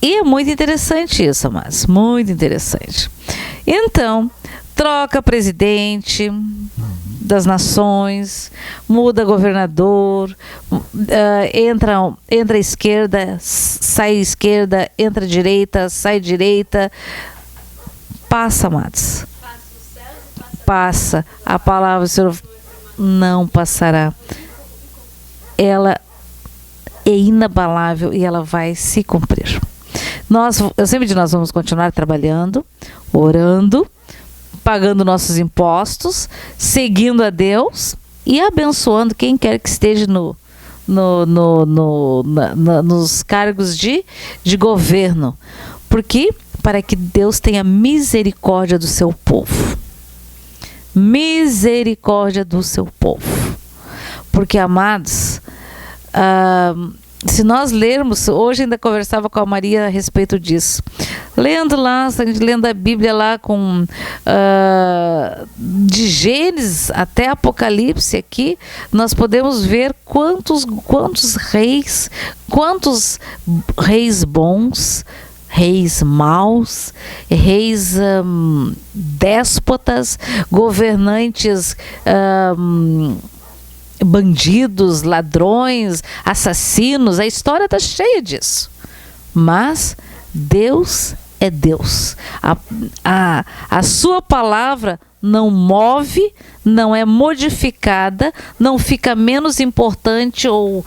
E é muito interessante isso, mas muito interessante. Então, troca presidente das nações, muda governador, entra a esquerda, entra a direita, sai direita, passa, amados. Passa. A palavra do Senhor não passará. Ela é inabalável e ela vai se cumprir. Eu sempre digo, nós vamos continuar trabalhando, orando, pagando nossos impostos, seguindo a Deus e abençoando quem quer que esteja nos cargos de governo. Porque para que Deus tenha misericórdia do seu povo. Misericórdia do seu povo. Porque, amados, se nós lermos, hoje ainda conversava com a Maria a respeito disso, lendo a Bíblia lá de Gênesis até Apocalipse aqui, nós podemos ver quantos reis bons, reis maus, reis déspotas, governantes bandidos, ladrões, assassinos. A história está cheia disso. Mas Deus é Deus. A sua palavra não move, não é modificada, não fica menos importante ou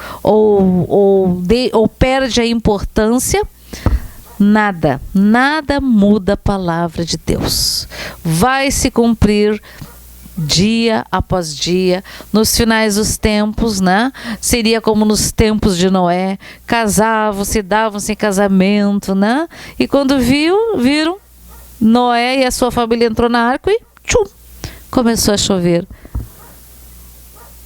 perde a importância. Nada muda a palavra de Deus. Vai se cumprir dia após dia, nos finais dos tempos, né? Seria como nos tempos de Noé, casavam-se, davam-se em casamento, né? E quando viram, Noé e a sua família entrou na arca e tchum, começou a chover.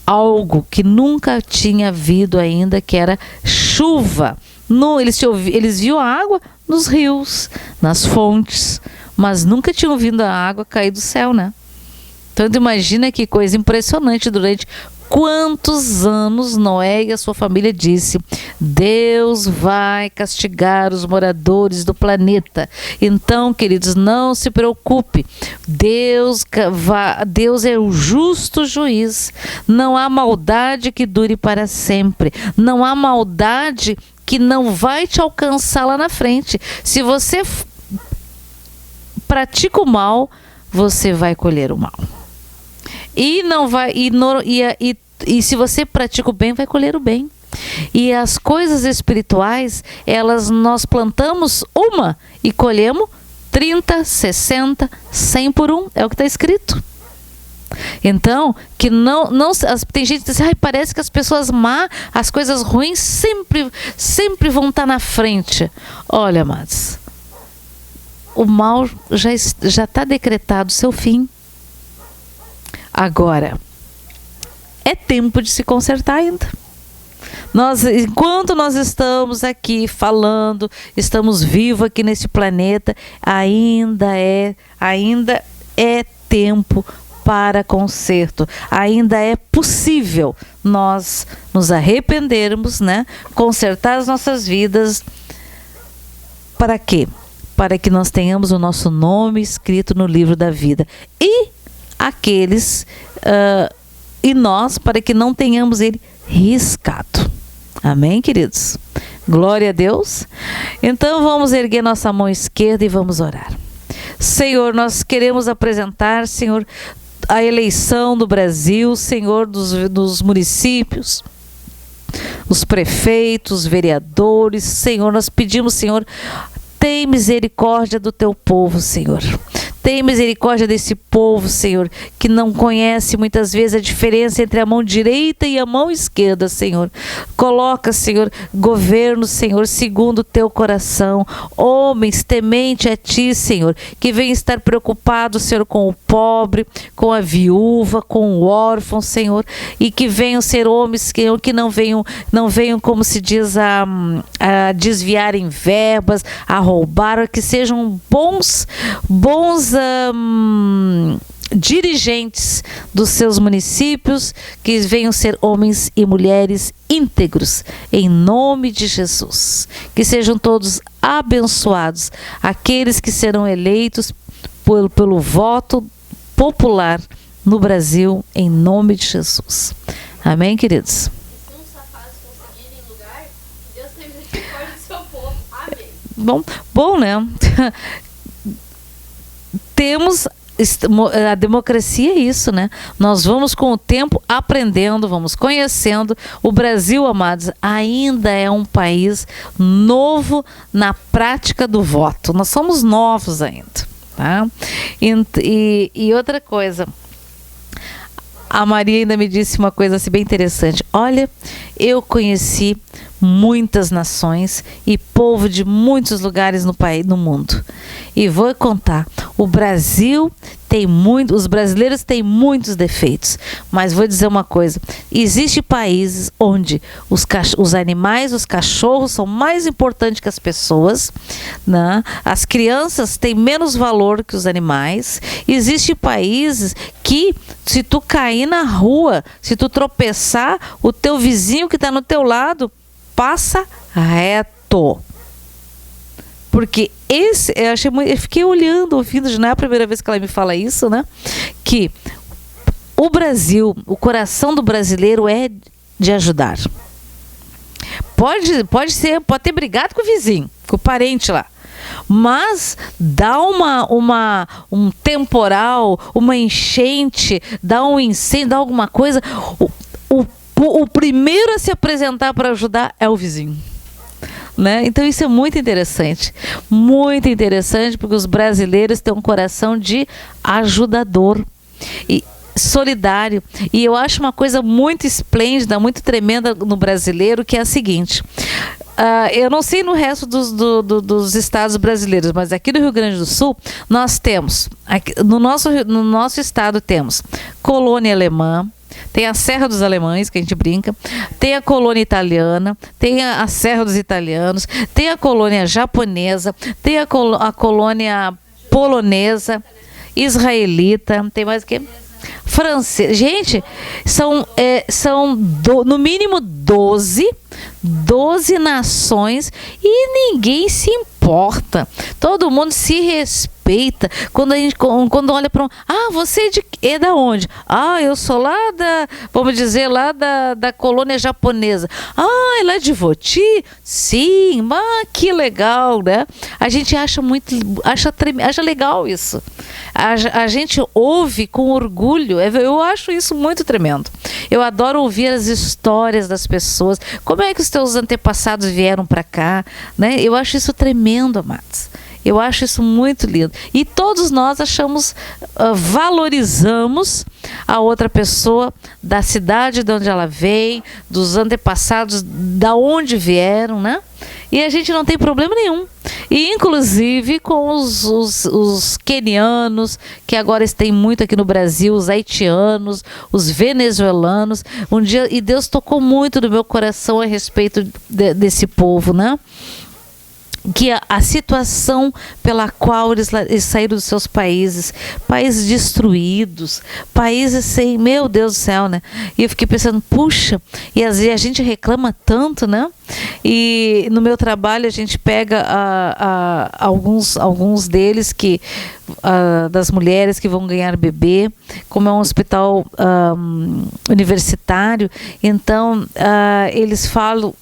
Algo que nunca tinha havido ainda, que era chuva. Eles viam a água nos rios, nas fontes, mas nunca tinham visto a água cair do céu, né? Então, imagina que coisa impressionante. Durante quantos anos Noé e a sua família disse: Deus vai castigar os moradores do planeta. Então, queridos, não se preocupe. Deus é o justo juiz. Não há maldade que dure para sempre. Não há maldade que não vai te alcançar lá na frente. Se você pratica o mal, você vai colher o mal. E se você pratica o bem, vai colher o bem. E as coisas espirituais, nós plantamos uma e colhemos 30, 60, 100 por um. É o que está escrito. Então, tem gente que diz, parece que as pessoas más, as coisas ruins sempre vão estar na frente. Olha, amados, o mal já está decretado o seu fim. Agora, é tempo de se consertar ainda. Enquanto nós estamos aqui falando, estamos vivos aqui nesse planeta, ainda é tempo para conserto. Ainda é possível nós nos arrependermos, né? Consertar as nossas vidas. Para quê? Para que nós tenhamos o nosso nome escrito no livro da vida. E nós, para que não tenhamos ele riscado. Amém, queridos? Glória a Deus. Então vamos erguer nossa mão esquerda e vamos orar. Senhor, nós queremos apresentar, Senhor, a eleição do Brasil, Senhor, dos municípios, os prefeitos, vereadores. Senhor, nós pedimos, Senhor, tem misericórdia do teu povo, Senhor. Tem misericórdia desse povo, Senhor, que não conhece muitas vezes a diferença entre a mão direita e a mão esquerda, Senhor. Coloca, Senhor, governo, Senhor, segundo o teu coração. Homens temente a ti, Senhor, que venham estar preocupados, Senhor, com o pobre, com a viúva, com o órfão, Senhor, e que venham ser homens, Senhor, que não venham, como se diz, a desviarem verbas, a roubar, que sejam bons dirigentes dos seus municípios, que venham ser homens e mulheres íntegros, em nome de Jesus. Que sejam todos abençoados, aqueles que serão eleitos pelo voto popular no Brasil, em nome de Jesus. Amém, queridos? Bom, né? Temos a democracia, é isso, né? Nós vamos com o tempo aprendendo, vamos conhecendo. O Brasil, amados, ainda é um país novo na prática do voto. Nós somos novos ainda, tá? E outra coisa, a Maria ainda me disse uma coisa assim bem interessante. Olha, eu conheci muitas nações e povo de muitos lugares no mundo. E vou contar, os brasileiros têm muitos defeitos, mas vou dizer uma coisa, existem países onde os animais, os cachorros são mais importantes que as pessoas, né? As crianças têm menos valor que os animais. Existem países que, se tu cair na rua, se tu tropeçar, o teu vizinho que está no teu lado passa reto. Porque eu fiquei olhando, ouvindo, não é a primeira vez que ela me fala isso, né? Que o Brasil, o coração do brasileiro é de ajudar. Pode ter brigado com o vizinho, com o parente lá. Mas dá um temporal, uma enchente, dá um incêndio, dá alguma coisa, o primeiro a se apresentar para ajudar é o vizinho, né? Então isso é muito interessante, porque os brasileiros têm um coração de ajudador e solidário. E eu acho uma coisa muito esplêndida, muito tremenda no brasileiro, que é a seguinte. Eu não sei no resto dos estados brasileiros, mas aqui no Rio Grande do Sul nós temos, no nosso estado temos colônia alemã, tem a Serra dos Alemães, que a gente brinca, tem a colônia italiana, tem a Serra dos Italianos, tem a colônia japonesa, tem a colônia polonesa, israelita, tem mais o quê? Francesa. Gente, são no mínimo 12 nações e ninguém se importa. Todo mundo se respeita. Quando olha para você é da onde? Eu sou lá da colônia japonesa. É lá de Voti? Sim, que legal, né? A gente acha legal isso. A gente ouve com orgulho. Eu acho isso muito tremendo. Eu adoro ouvir as histórias das pessoas. Como é que os teus antepassados vieram para cá, né? Eu acho isso tremendo, amados. Eu acho isso muito lindo. E todos nós valorizamos a outra pessoa da cidade de onde ela vem, dos antepassados, da onde vieram, né? E a gente não tem problema nenhum. E inclusive com os quenianos, que agora tem muito aqui no Brasil, os haitianos, os venezuelanos. Um dia, e Deus tocou muito no meu coração a respeito desse povo, né? Que a situação pela qual eles saíram dos seus países destruídos, países sem, meu Deus do céu, né? E eu fiquei pensando, puxa, e às vezes a gente reclama tanto, né? E no meu trabalho a gente pega alguns deles que das mulheres que vão ganhar bebê, como é um hospital universitário, então eles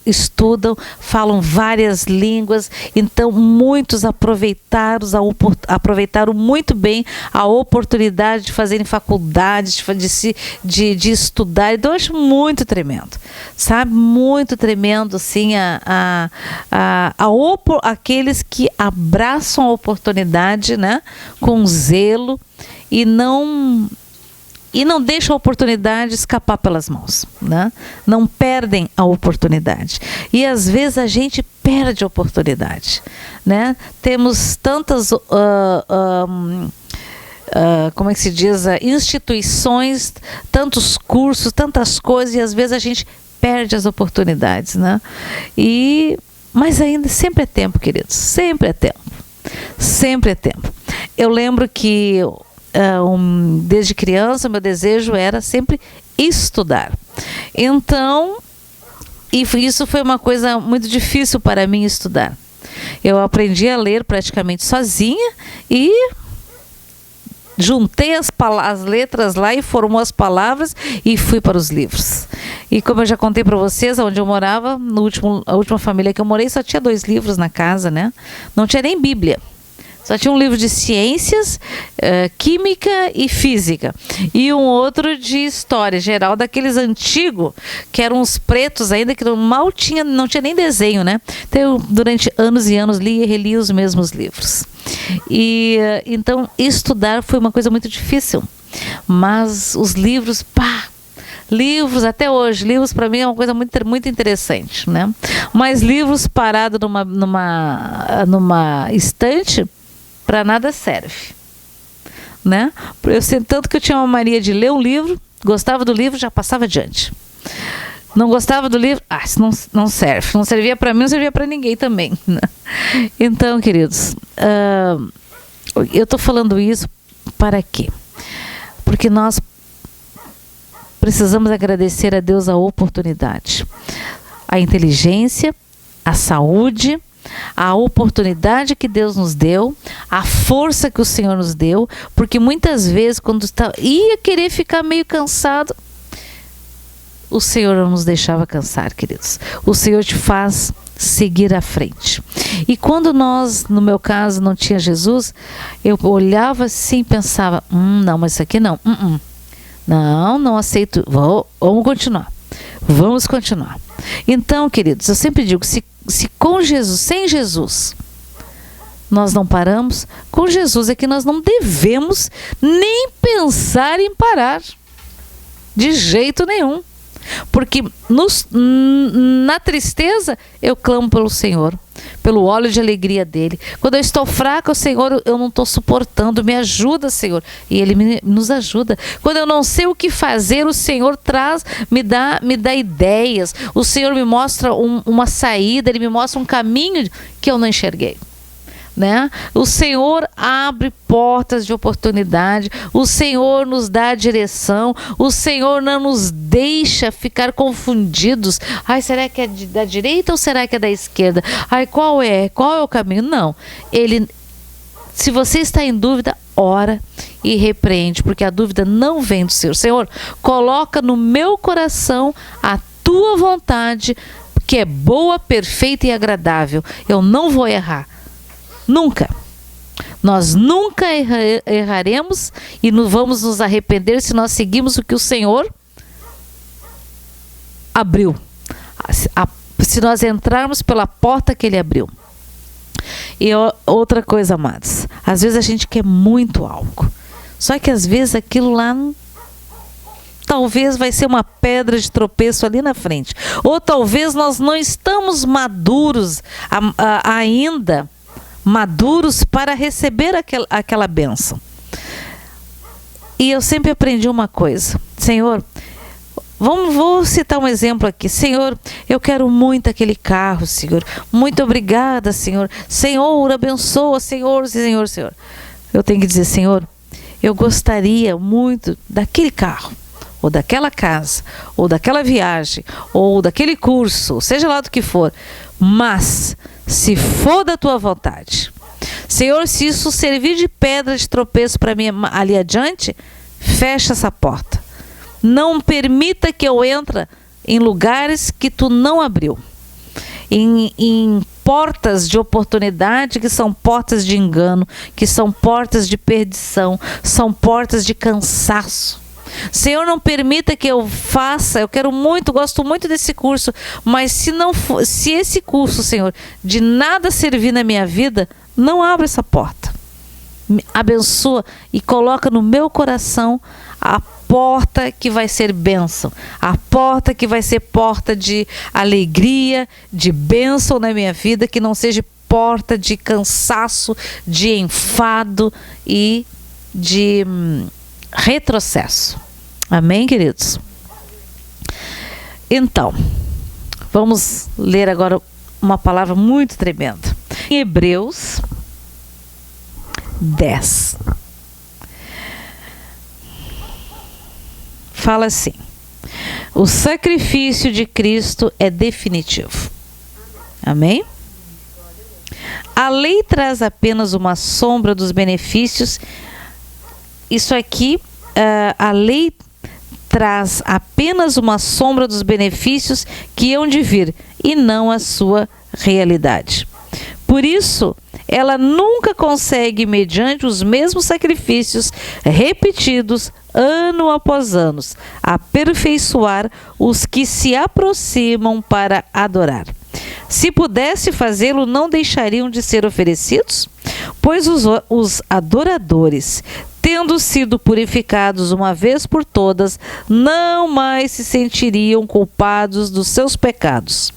estudam, falam várias línguas, então muitos aproveitaram muito bem a oportunidade de fazerem faculdades, de estudar. Então eu acho muito tremendo, sabe? Muito tremendo, assim, aqueles que abraçam a oportunidade, né, com zelo e não deixam a oportunidade escapar pelas mãos, né? Não perdem a oportunidade. E às vezes a gente perde a oportunidade, né? Temos tantas como é que se diz, instituições, tantos cursos, tantas coisas, e às vezes a gente perde as oportunidades, né? Mas ainda sempre é tempo, queridos, sempre é tempo, sempre é tempo. Eu lembro que desde criança meu desejo era sempre estudar. Então, isso foi uma coisa muito difícil para mim, estudar. Eu aprendi a ler praticamente sozinha e juntei as letras lá e formou as palavras e fui para os livros. E como eu já contei para vocês, onde eu morava, a última família que eu morei, só tinha 2 livros na casa, né? Não tinha nem Bíblia. Só tinha um livro de ciências, química e física. E um outro de história geral, daqueles antigos, que eram os pretos ainda, que não tinha nem desenho, né? Então eu, durante anos e anos, li e reli os mesmos livros. E então estudar foi uma coisa muito difícil. Mas os livros, livros até hoje, livros para mim é uma coisa muito, muito interessante, né? Mas livros parados numa estante, para nada serve, né? Eu sei tanto que eu tinha uma mania de ler um livro, gostava do livro, já passava adiante. Não gostava do livro, isso não serve. Não servia para mim, não servia para ninguém também, né? Então, queridos, eu estou falando isso para quê? Porque nós precisamos agradecer a Deus a oportunidade, a inteligência, a saúde, a oportunidade que Deus nos deu, a força que o Senhor nos deu, porque muitas vezes quando ia querer ficar meio cansado, o Senhor não nos deixava cansar, queridos. O Senhor te faz seguir à frente. E quando no meu caso, não tinha Jesus, eu olhava assim e pensava, não, mas isso aqui não, não aceito, vamos continuar. Vamos continuar. Então, queridos, eu sempre digo, se com Jesus, sem Jesus, nós não paramos, com Jesus é que nós não devemos nem pensar em parar. De jeito nenhum. Porque na tristeza eu clamo pelo Senhor, pelo óleo de alegria dele. Quando eu estou fraca, o Senhor, eu não estou suportando, me ajuda, Senhor. E ele nos ajuda. Quando eu não sei o que fazer, o Senhor me dá ideias. O Senhor me mostra uma saída, ele me mostra um caminho que eu não enxerguei, né? O Senhor abre portas de oportunidade, o Senhor nos dá a direção, o Senhor não nos deixa ficar confundidos. Será que é da direita ou será que é da esquerda? Qual é o caminho? Não. Se você está em dúvida, ora e repreende, porque a dúvida não vem do Senhor. Senhor, coloca no meu coração a tua vontade, que é boa, perfeita e agradável. Eu não vou errar. Nunca. Nós nunca erraremos e não vamos nos arrepender se nós seguimos o que o Senhor abriu. Se nós entrarmos pela porta que Ele abriu. E outra coisa, amados, às vezes a gente quer muito algo. Só que às vezes aquilo lá talvez vai ser uma pedra de tropeço ali na frente. Ou talvez nós não estamos maduros ainda, maduros para receber aquela bênção. E eu sempre aprendi uma coisa, Senhor, vou citar um exemplo aqui. Senhor, eu quero muito aquele carro, Senhor. Muito obrigada, Senhor. Senhor, abençoa, Senhor, Senhor, Senhor. Eu tenho que dizer, Senhor, eu gostaria muito daquele carro, ou daquela casa, ou daquela viagem, ou daquele curso, seja lá do que for. Mas, se for da tua vontade, Senhor, se isso servir de pedra de tropeço para mim ali adiante, fecha essa porta. Não permita que eu entre em lugares que tu não abriu. Em portas de oportunidade que são portas de engano, que são portas de perdição, são portas de cansaço. Senhor, não permita que eu faça, eu quero muito, gosto muito desse curso, mas se esse curso, Senhor, de nada servir na minha vida, não abra essa porta. Me abençoa e coloca no meu coração a porta que vai ser bênção, a porta que vai ser porta de alegria, de bênção na minha vida, que não seja porta de cansaço, de enfado e de retrocesso. Amém, queridos? Então, vamos ler agora uma palavra muito tremenda. Em Hebreus 10. Fala assim: o sacrifício de Cristo é definitivo. Amém? A lei traz apenas uma sombra dos benefícios. Isso aqui, a lei traz apenas uma sombra dos benefícios que hão de vir, e não a sua realidade. Por isso, ela nunca consegue, mediante os mesmos sacrifícios repetidos ano após ano, aperfeiçoar os que se aproximam para adorar. Se pudesse fazê-lo, não deixariam de ser oferecidos? Pois os adoradores, tendo sido purificados uma vez por todas, não mais se sentiriam culpados dos seus pecados.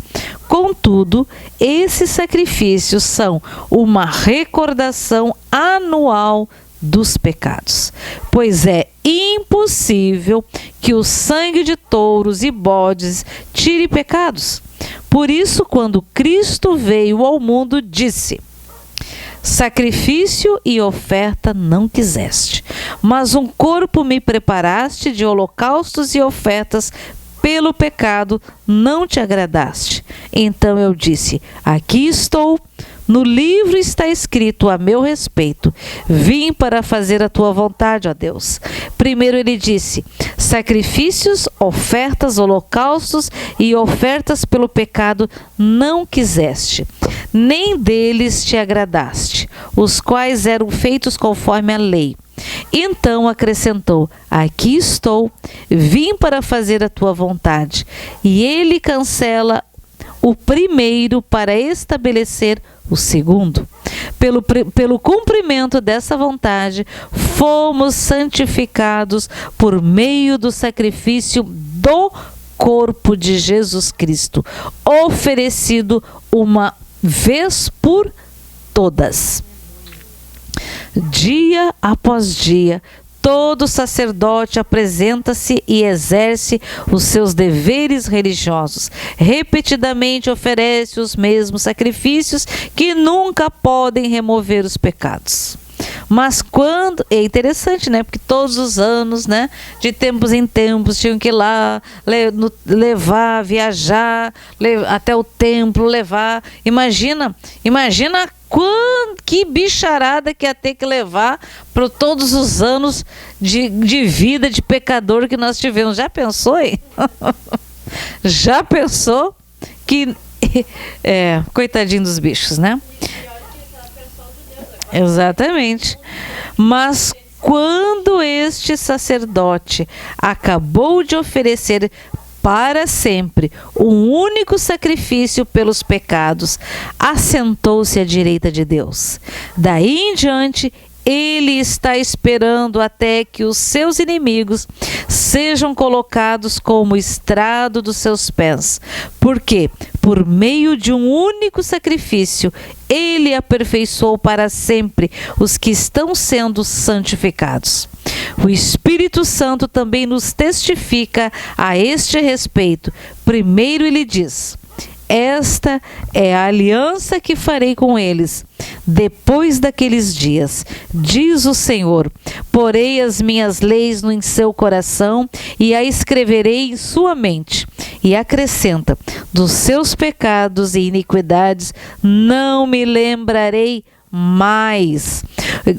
Contudo, esses sacrifícios são uma recordação anual dos pecados, pois é impossível que o sangue de touros e bodes tire pecados. Por isso, quando Cristo veio ao mundo, disse: sacrifício e oferta não quiseste, mas um corpo me preparaste, de holocaustos e ofertas pelo pecado não te agradaste. Então eu disse: aqui estou, no livro está escrito a meu respeito, vim para fazer a tua vontade, ó Deus. Primeiro ele disse: sacrifícios, ofertas, holocaustos e ofertas pelo pecado não quiseste, nem deles te agradaste, os quais eram feitos conforme a lei. Então acrescentou: aqui estou, vim para fazer a tua vontade. E ele cancela o primeiro para estabelecer o segundo. Pelo cumprimento dessa vontade, fomos santificados por meio do sacrifício do corpo de Jesus Cristo, oferecido uma vez por todas. Dia após dia, todo sacerdote apresenta-se e exerce os seus deveres religiosos. Repetidamente oferece os mesmos sacrifícios que nunca podem remover os pecados. Mas quando... É interessante, né? Porque todos os anos, né? De tempos em tempos, tinham que ir lá, levar, viajar, até o templo, levar. Imagina que bicharada que ia ter que levar para todos os anos de vida de pecador que nós tivemos. Já pensou, hein? Já pensou que... coitadinho dos bichos, né? Exatamente. Mas quando este sacerdote acabou de oferecer para sempre um único sacrifício pelos pecados, assentou-se à direita de Deus. Daí em diante, Ele está esperando até que os seus inimigos sejam colocados como estrado dos seus pés. Porque, por meio de um único sacrifício, Ele aperfeiçoou para sempre os que estão sendo santificados. O Espírito Santo também nos testifica a este respeito. Primeiro ele diz: esta é a aliança que farei com eles depois daqueles dias, diz o Senhor. Porei as minhas leis em seu coração e a escreverei em sua mente. E acrescenta: dos seus pecados e iniquidades não me lembrarei mais.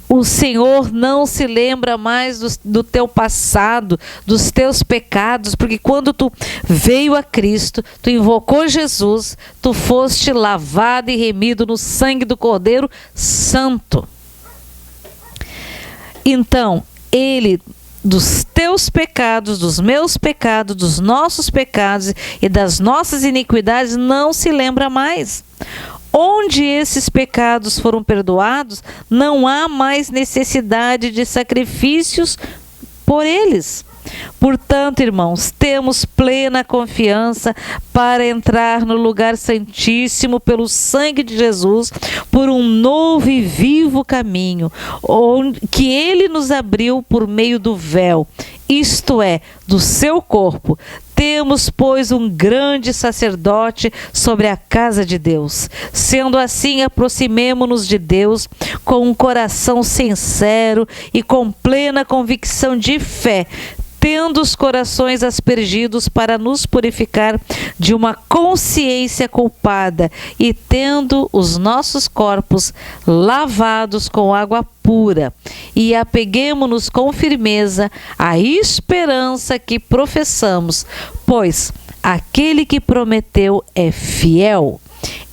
O Senhor não se lembra mais do teu passado, dos teus pecados, porque quando tu veio a Cristo, tu invocou Jesus, tu foste lavado e remido no sangue do Cordeiro Santo. Então, Ele, dos teus pecados, dos meus pecados, dos nossos pecados e das nossas iniquidades, não se lembra mais. Onde esses pecados foram perdoados, não há mais necessidade de sacrifícios por eles. Portanto, irmãos, temos plena confiança para entrar no lugar santíssimo pelo sangue de Jesus, por um novo e vivo caminho, que Ele nos abriu por meio do véu, isto é, do seu corpo. Temos, pois, um grande sacerdote sobre a casa de Deus. Sendo assim, aproximemo-nos de Deus com um coração sincero e com plena convicção de fé, tendo os corações aspergidos para nos purificar de uma consciência culpada e tendo os nossos corpos lavados com água pura. E apeguemo-nos com firmeza à esperança que professamos, pois aquele que prometeu é fiel.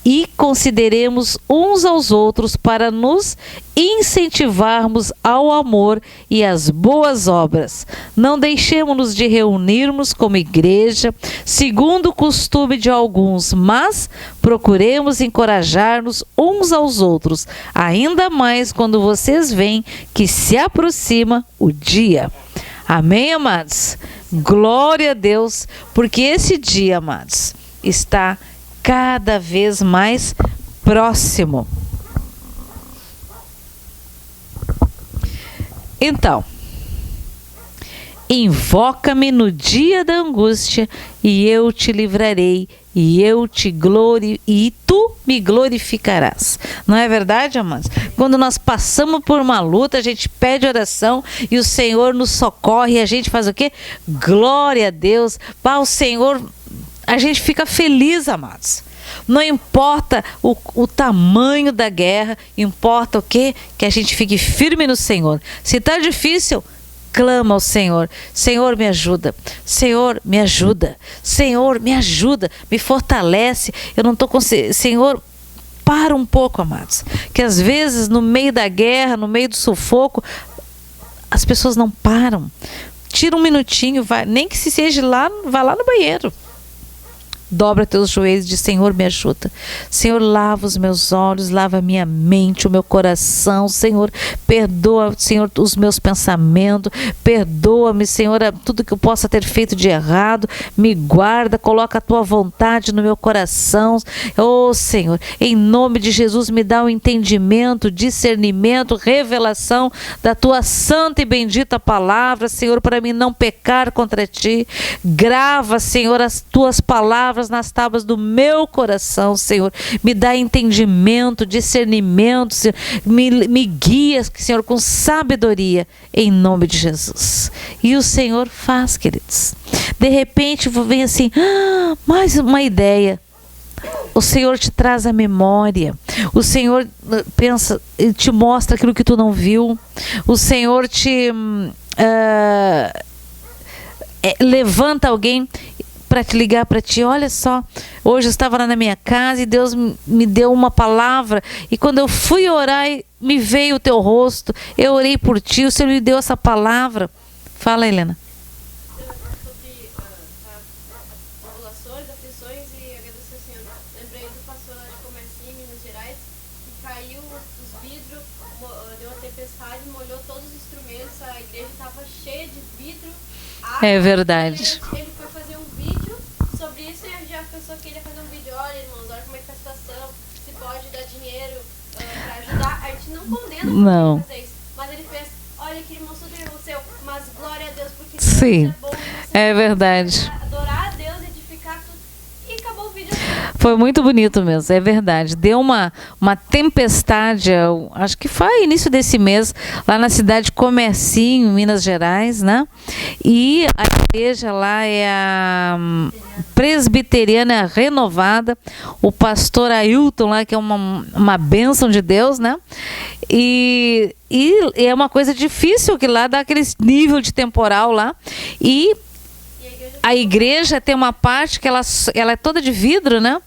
E consideremos uns aos outros para nos incentivarmos ao amor e às boas obras. Não deixemos-nos de reunirmos como igreja, segundo o costume de alguns, mas procuremos encorajar-nos uns aos outros, ainda mais quando vocês veem que se aproxima o dia. Amém, amados? Glória a Deus, porque esse dia, amados, está cada vez mais próximo. Então, invoca-me no dia da angústia e eu te livrarei e tu me glorificarás. Não é verdade, amados? Quando nós passamos por uma luta, a gente pede oração e o Senhor nos socorre e a gente faz o quê? Glória a Deus. Para o Senhor, a gente fica feliz, amados. Não importa o tamanho da guerra, importa o quê? Que a gente fique firme no Senhor. Se está difícil, clama ao Senhor. Senhor, me ajuda. Senhor, me ajuda. Senhor, me ajuda. Me fortalece. Eu não estou conseguindo. Senhor, para um pouco, amados. Que às vezes, no meio da guerra, no meio do sufoco, as pessoas não param. Tira um minutinho, vai, nem que se seja lá, vai lá no banheiro. Dobra teus joelhos e diz: Senhor, me ajuda. Senhor, lava os meus olhos, lava a minha mente, o meu coração. Senhor, perdoa, Senhor, os meus pensamentos. Perdoa-me, Senhor, tudo que eu possa ter feito de errado. Me guarda, coloca a tua vontade no meu coração. Oh, Senhor, em nome de Jesus, me dá o entendimento, discernimento, revelação da tua santa e bendita palavra, Senhor, para mim não pecar contra ti. Grava, Senhor, as tuas palavras nas tábuas do meu coração, Senhor. Me dá entendimento, discernimento, Senhor. Me guia, Senhor, com sabedoria, em nome de Jesus. E o Senhor faz, queridos. De repente vem assim, mais uma ideia. O Senhor te traz a memória. O Senhor pensa, te mostra aquilo que tu não viu. O Senhor te levanta alguém para te ligar para ti. Olha só, hoje eu estava lá na minha casa e Deus me deu uma palavra, e quando eu fui orar, me veio o teu rosto, eu orei por ti, o Senhor me deu essa palavra. Fala, Helena. Sobre tribulações, aflições, e agradecer ao Senhor. Lembrei do pastor lá de Comercinho, em Minas Gerais, que caiu os vidros, deu uma tempestade, molhou todos os instrumentos, a igreja estava cheia de vidro, água. É verdade. Ele foi fazer um vídeo sobre isso e já pensou que ele ia fazer um vídeo, olha irmãos, olha como é que tá a situação, se pode dar dinheiro pra ajudar. A gente não condena Não. fazer isso, mas ele fez, olha que irmão, tudo irmão seu, mas glória a Deus, porque Sim, Deus é bom e você é verdade. adorar a Deus, edificar tudo. E acabou o vídeo assim. Foi muito bonito mesmo, é verdade. Deu uma tempestade, acho que foi início desse mês, lá na cidade de Comercinho, em Minas Gerais, né? E a igreja lá é a Presbiteriana Renovada, o pastor Ailton lá, que é uma bênção de Deus, né? E é uma coisa difícil que lá dá aquele nível de temporal lá. E a igreja tem uma parte que ela é toda de vidro, né?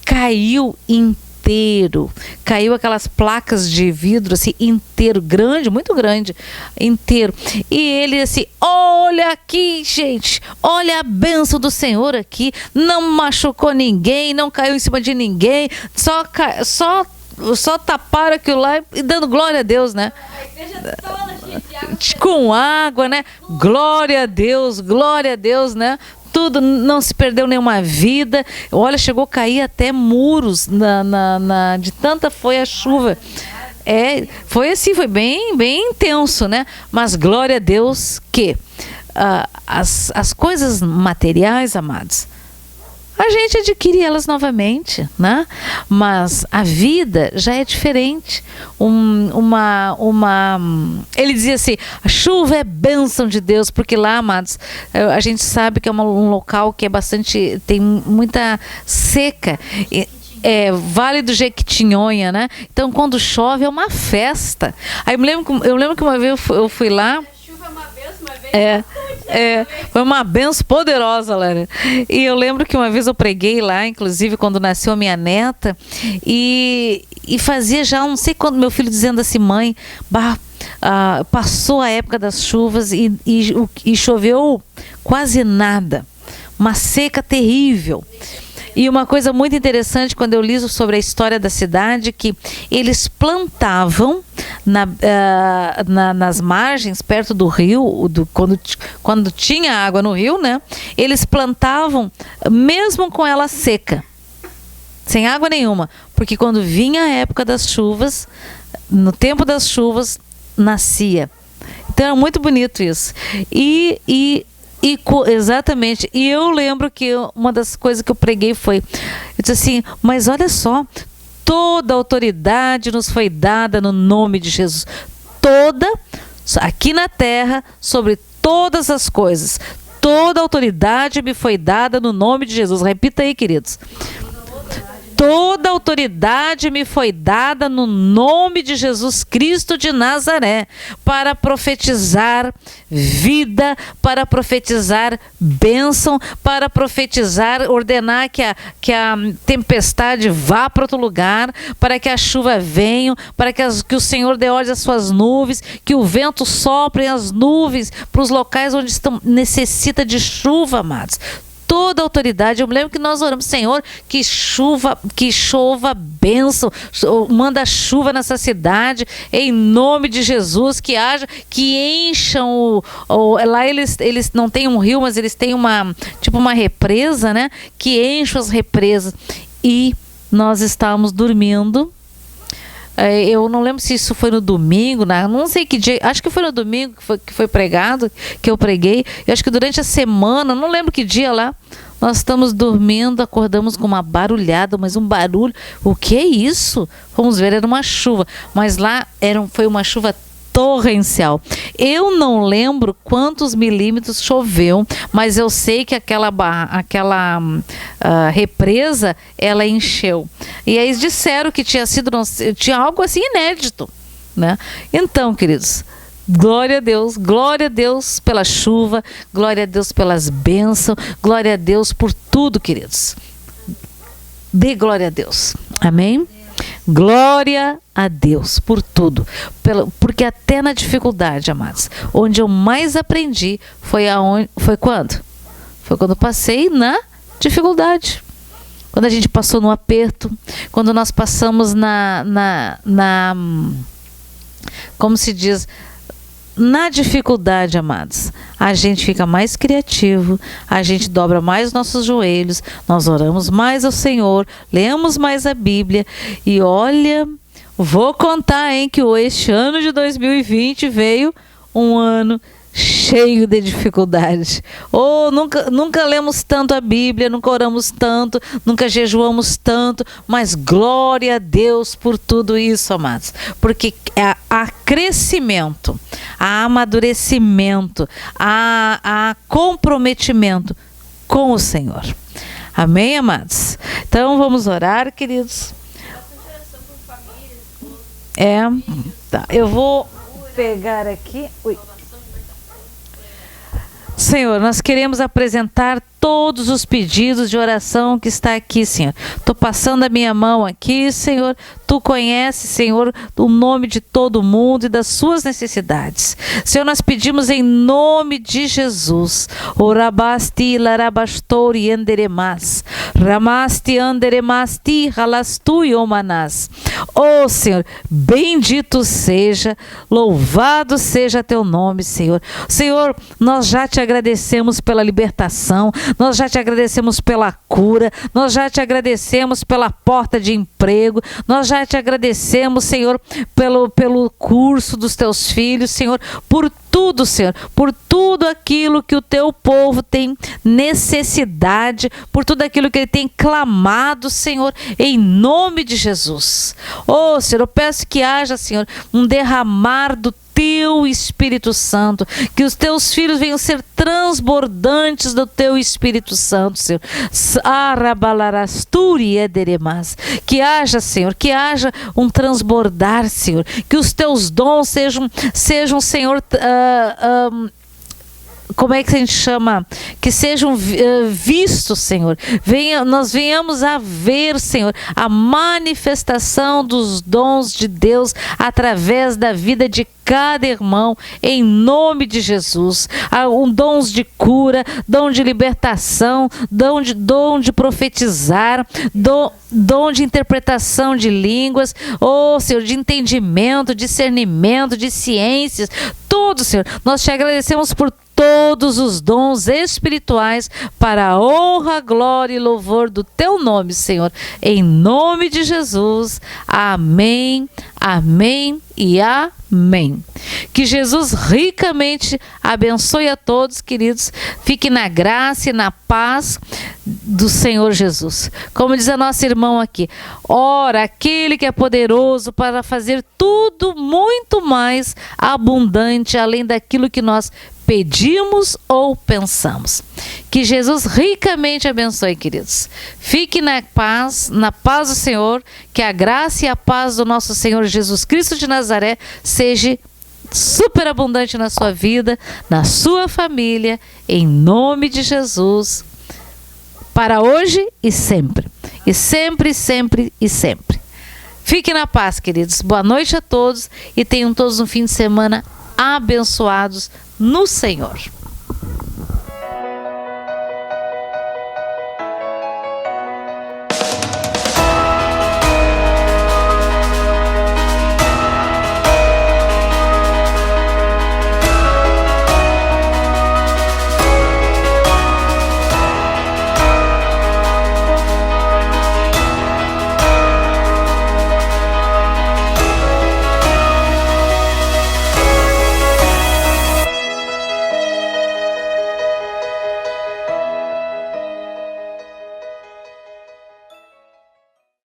Caiu inteiro. Caiu aquelas placas de vidro assim inteiro, grande, muito grande, inteiro. E ele assim, olha aqui, gente, olha a bênção do Senhor aqui. Não machucou ninguém, não caiu em cima de ninguém, só taparam aquilo lá e dando glória a Deus, né? A igreja toda cheia de água. Com água, né? Glória a Deus, né? Tudo, não se perdeu nenhuma vida. Olha, chegou a cair até muros de tanta foi a chuva. Foi assim, foi bem intenso, né? Mas glória a Deus que as coisas materiais, amados, a gente adquire elas novamente, né? Mas a vida já é diferente. Ele dizia assim, a chuva é bênção de Deus, porque lá, amados, a gente sabe que é um local que é tem muita seca. Vale do Jequitinhonha, né? Então, quando chove, é uma festa. Aí eu lembro que uma vez eu fui lá. Chuva é uma bênção, uma vez. Foi uma benção poderosa, Lara. E eu lembro que uma vez eu preguei lá, inclusive quando nasceu a minha neta, e fazia já não sei quando, meu filho dizendo assim, mãe, passou a época das chuvas e choveu quase nada, uma seca terrível. E uma coisa muito interessante, quando eu li sobre a história da cidade, que eles plantavam nas margens, perto do rio, quando tinha água no rio, né? Eles plantavam mesmo com ela seca, sem água nenhuma, porque quando vinha a época das chuvas, no tempo das chuvas, nascia. Então é muito bonito isso. Exatamente. E eu lembro que uma das coisas que eu preguei foi, eu disse assim, mas olha só, toda autoridade nos foi dada no nome de Jesus. Toda, aqui na terra, sobre todas as coisas. Toda autoridade me foi dada no nome de Jesus. Repita aí, queridos. Toda autoridade me foi dada no nome de Jesus Cristo de Nazaré, para profetizar vida, para profetizar bênção, para profetizar, ordenar que a tempestade vá para outro lugar, para que a chuva venha, para que o Senhor dê ordem às suas nuvens, que o vento sopre as nuvens para os locais onde necessita de chuva, amados. Toda autoridade, eu me lembro que nós oramos, Senhor, que chova bênção, manda chuva nessa cidade, em nome de Jesus, que encham lá eles não têm um rio, mas eles têm uma represa, né? Que encham as represas. E nós estávamos dormindo. Eu não lembro se isso foi no domingo, não sei que dia, acho que foi no domingo que foi pregado, que eu preguei. Eu acho que durante a semana, não lembro que dia lá, nós estamos dormindo, acordamos com uma barulhada, mas um barulho. O que é isso? Vamos ver, era uma chuva, mas lá foi uma chuva torrencial. Eu não lembro quantos milímetros choveu, mas eu sei que aquela represa, ela encheu. E aí eles disseram que tinha algo assim inédito, né? Então, queridos, glória a Deus pela chuva, glória a Deus pelas bênçãos, glória a Deus por tudo, queridos. Dê glória a Deus. Amém? Glória a Deus por tudo, porque até na dificuldade, amados, onde eu mais aprendi foi quando? Foi quando eu passei na dificuldade, quando a gente passou no aperto, quando nós passamos como se diz, na dificuldade, amados, a gente fica mais criativo, a gente dobra mais nossos joelhos, nós oramos mais ao Senhor, lemos mais a Bíblia e olha, vou contar, hein, que este ano de 2020 veio um ano cheio de dificuldades. Nunca lemos tanto a Bíblia, nunca oramos tanto, nunca jejuamos tanto, mas glória a Deus por tudo isso, amados, porque há crescimento, há amadurecimento, há comprometimento com o Senhor. Amém, amados? Então vamos orar, queridos. Tá, eu vou pegar aqui. Senhor, nós queremos apresentar todos os pedidos de oração que está aqui, Senhor. Estou passando a minha mão aqui, Senhor. Tu conheces, Senhor, o nome de todo mundo e das suas necessidades. Senhor, nós pedimos em nome de Jesus. Orabasti larabastori anderemas. Ramasti anderemasti ralastu iomanas. Oh, Senhor, bendito seja, louvado seja teu nome, Senhor. Senhor, nós já te agradecemos pela libertação, nós já te agradecemos pela cura, nós já te agradecemos pela porta de emprego, nós já te agradecemos, Senhor, pelo curso dos teus filhos, Senhor, por tudo, Senhor, por tudo aquilo que o teu povo tem necessidade, por tudo aquilo que ele tem clamado, Senhor, em nome de Jesus. Oh, Senhor, eu peço que haja, Senhor, um derramar do teu Espírito Santo, que os teus filhos venham ser transbordantes do teu Espírito Santo, Senhor. Que haja, Senhor, que haja um transbordar, Senhor, que os teus dons sejam, Senhor, como é que a gente chama? Que sejam vistos, Senhor. Nós venhamos a ver, Senhor, a manifestação dos dons de Deus através da vida de cada irmão, em nome de Jesus. Dons de cura, dom de libertação, dom de profetizar, dom de interpretação de línguas, Senhor, de entendimento, discernimento, de ciências, tudo, Senhor. Nós te agradecemos por todos os dons espirituais para a honra, glória e louvor do teu nome, Senhor. Em nome de Jesus. Amém, amém e amém. Que Jesus ricamente abençoe a todos, queridos. Fique na graça e na paz do Senhor Jesus. Como diz a nossa irmã aqui, ora, aquele que é poderoso para fazer tudo muito mais abundante, além daquilo que nós pedimos ou pensamos. Que Jesus ricamente abençoe, queridos. Fique na paz do Senhor, que a graça e a paz do nosso Senhor Jesus Cristo de Nazaré seja superabundante na sua vida, na sua família, em nome de Jesus, para hoje e sempre. E sempre, sempre e sempre. Fique na paz, queridos. Boa noite a todos e tenham todos um fim de semana abençoados no Senhor.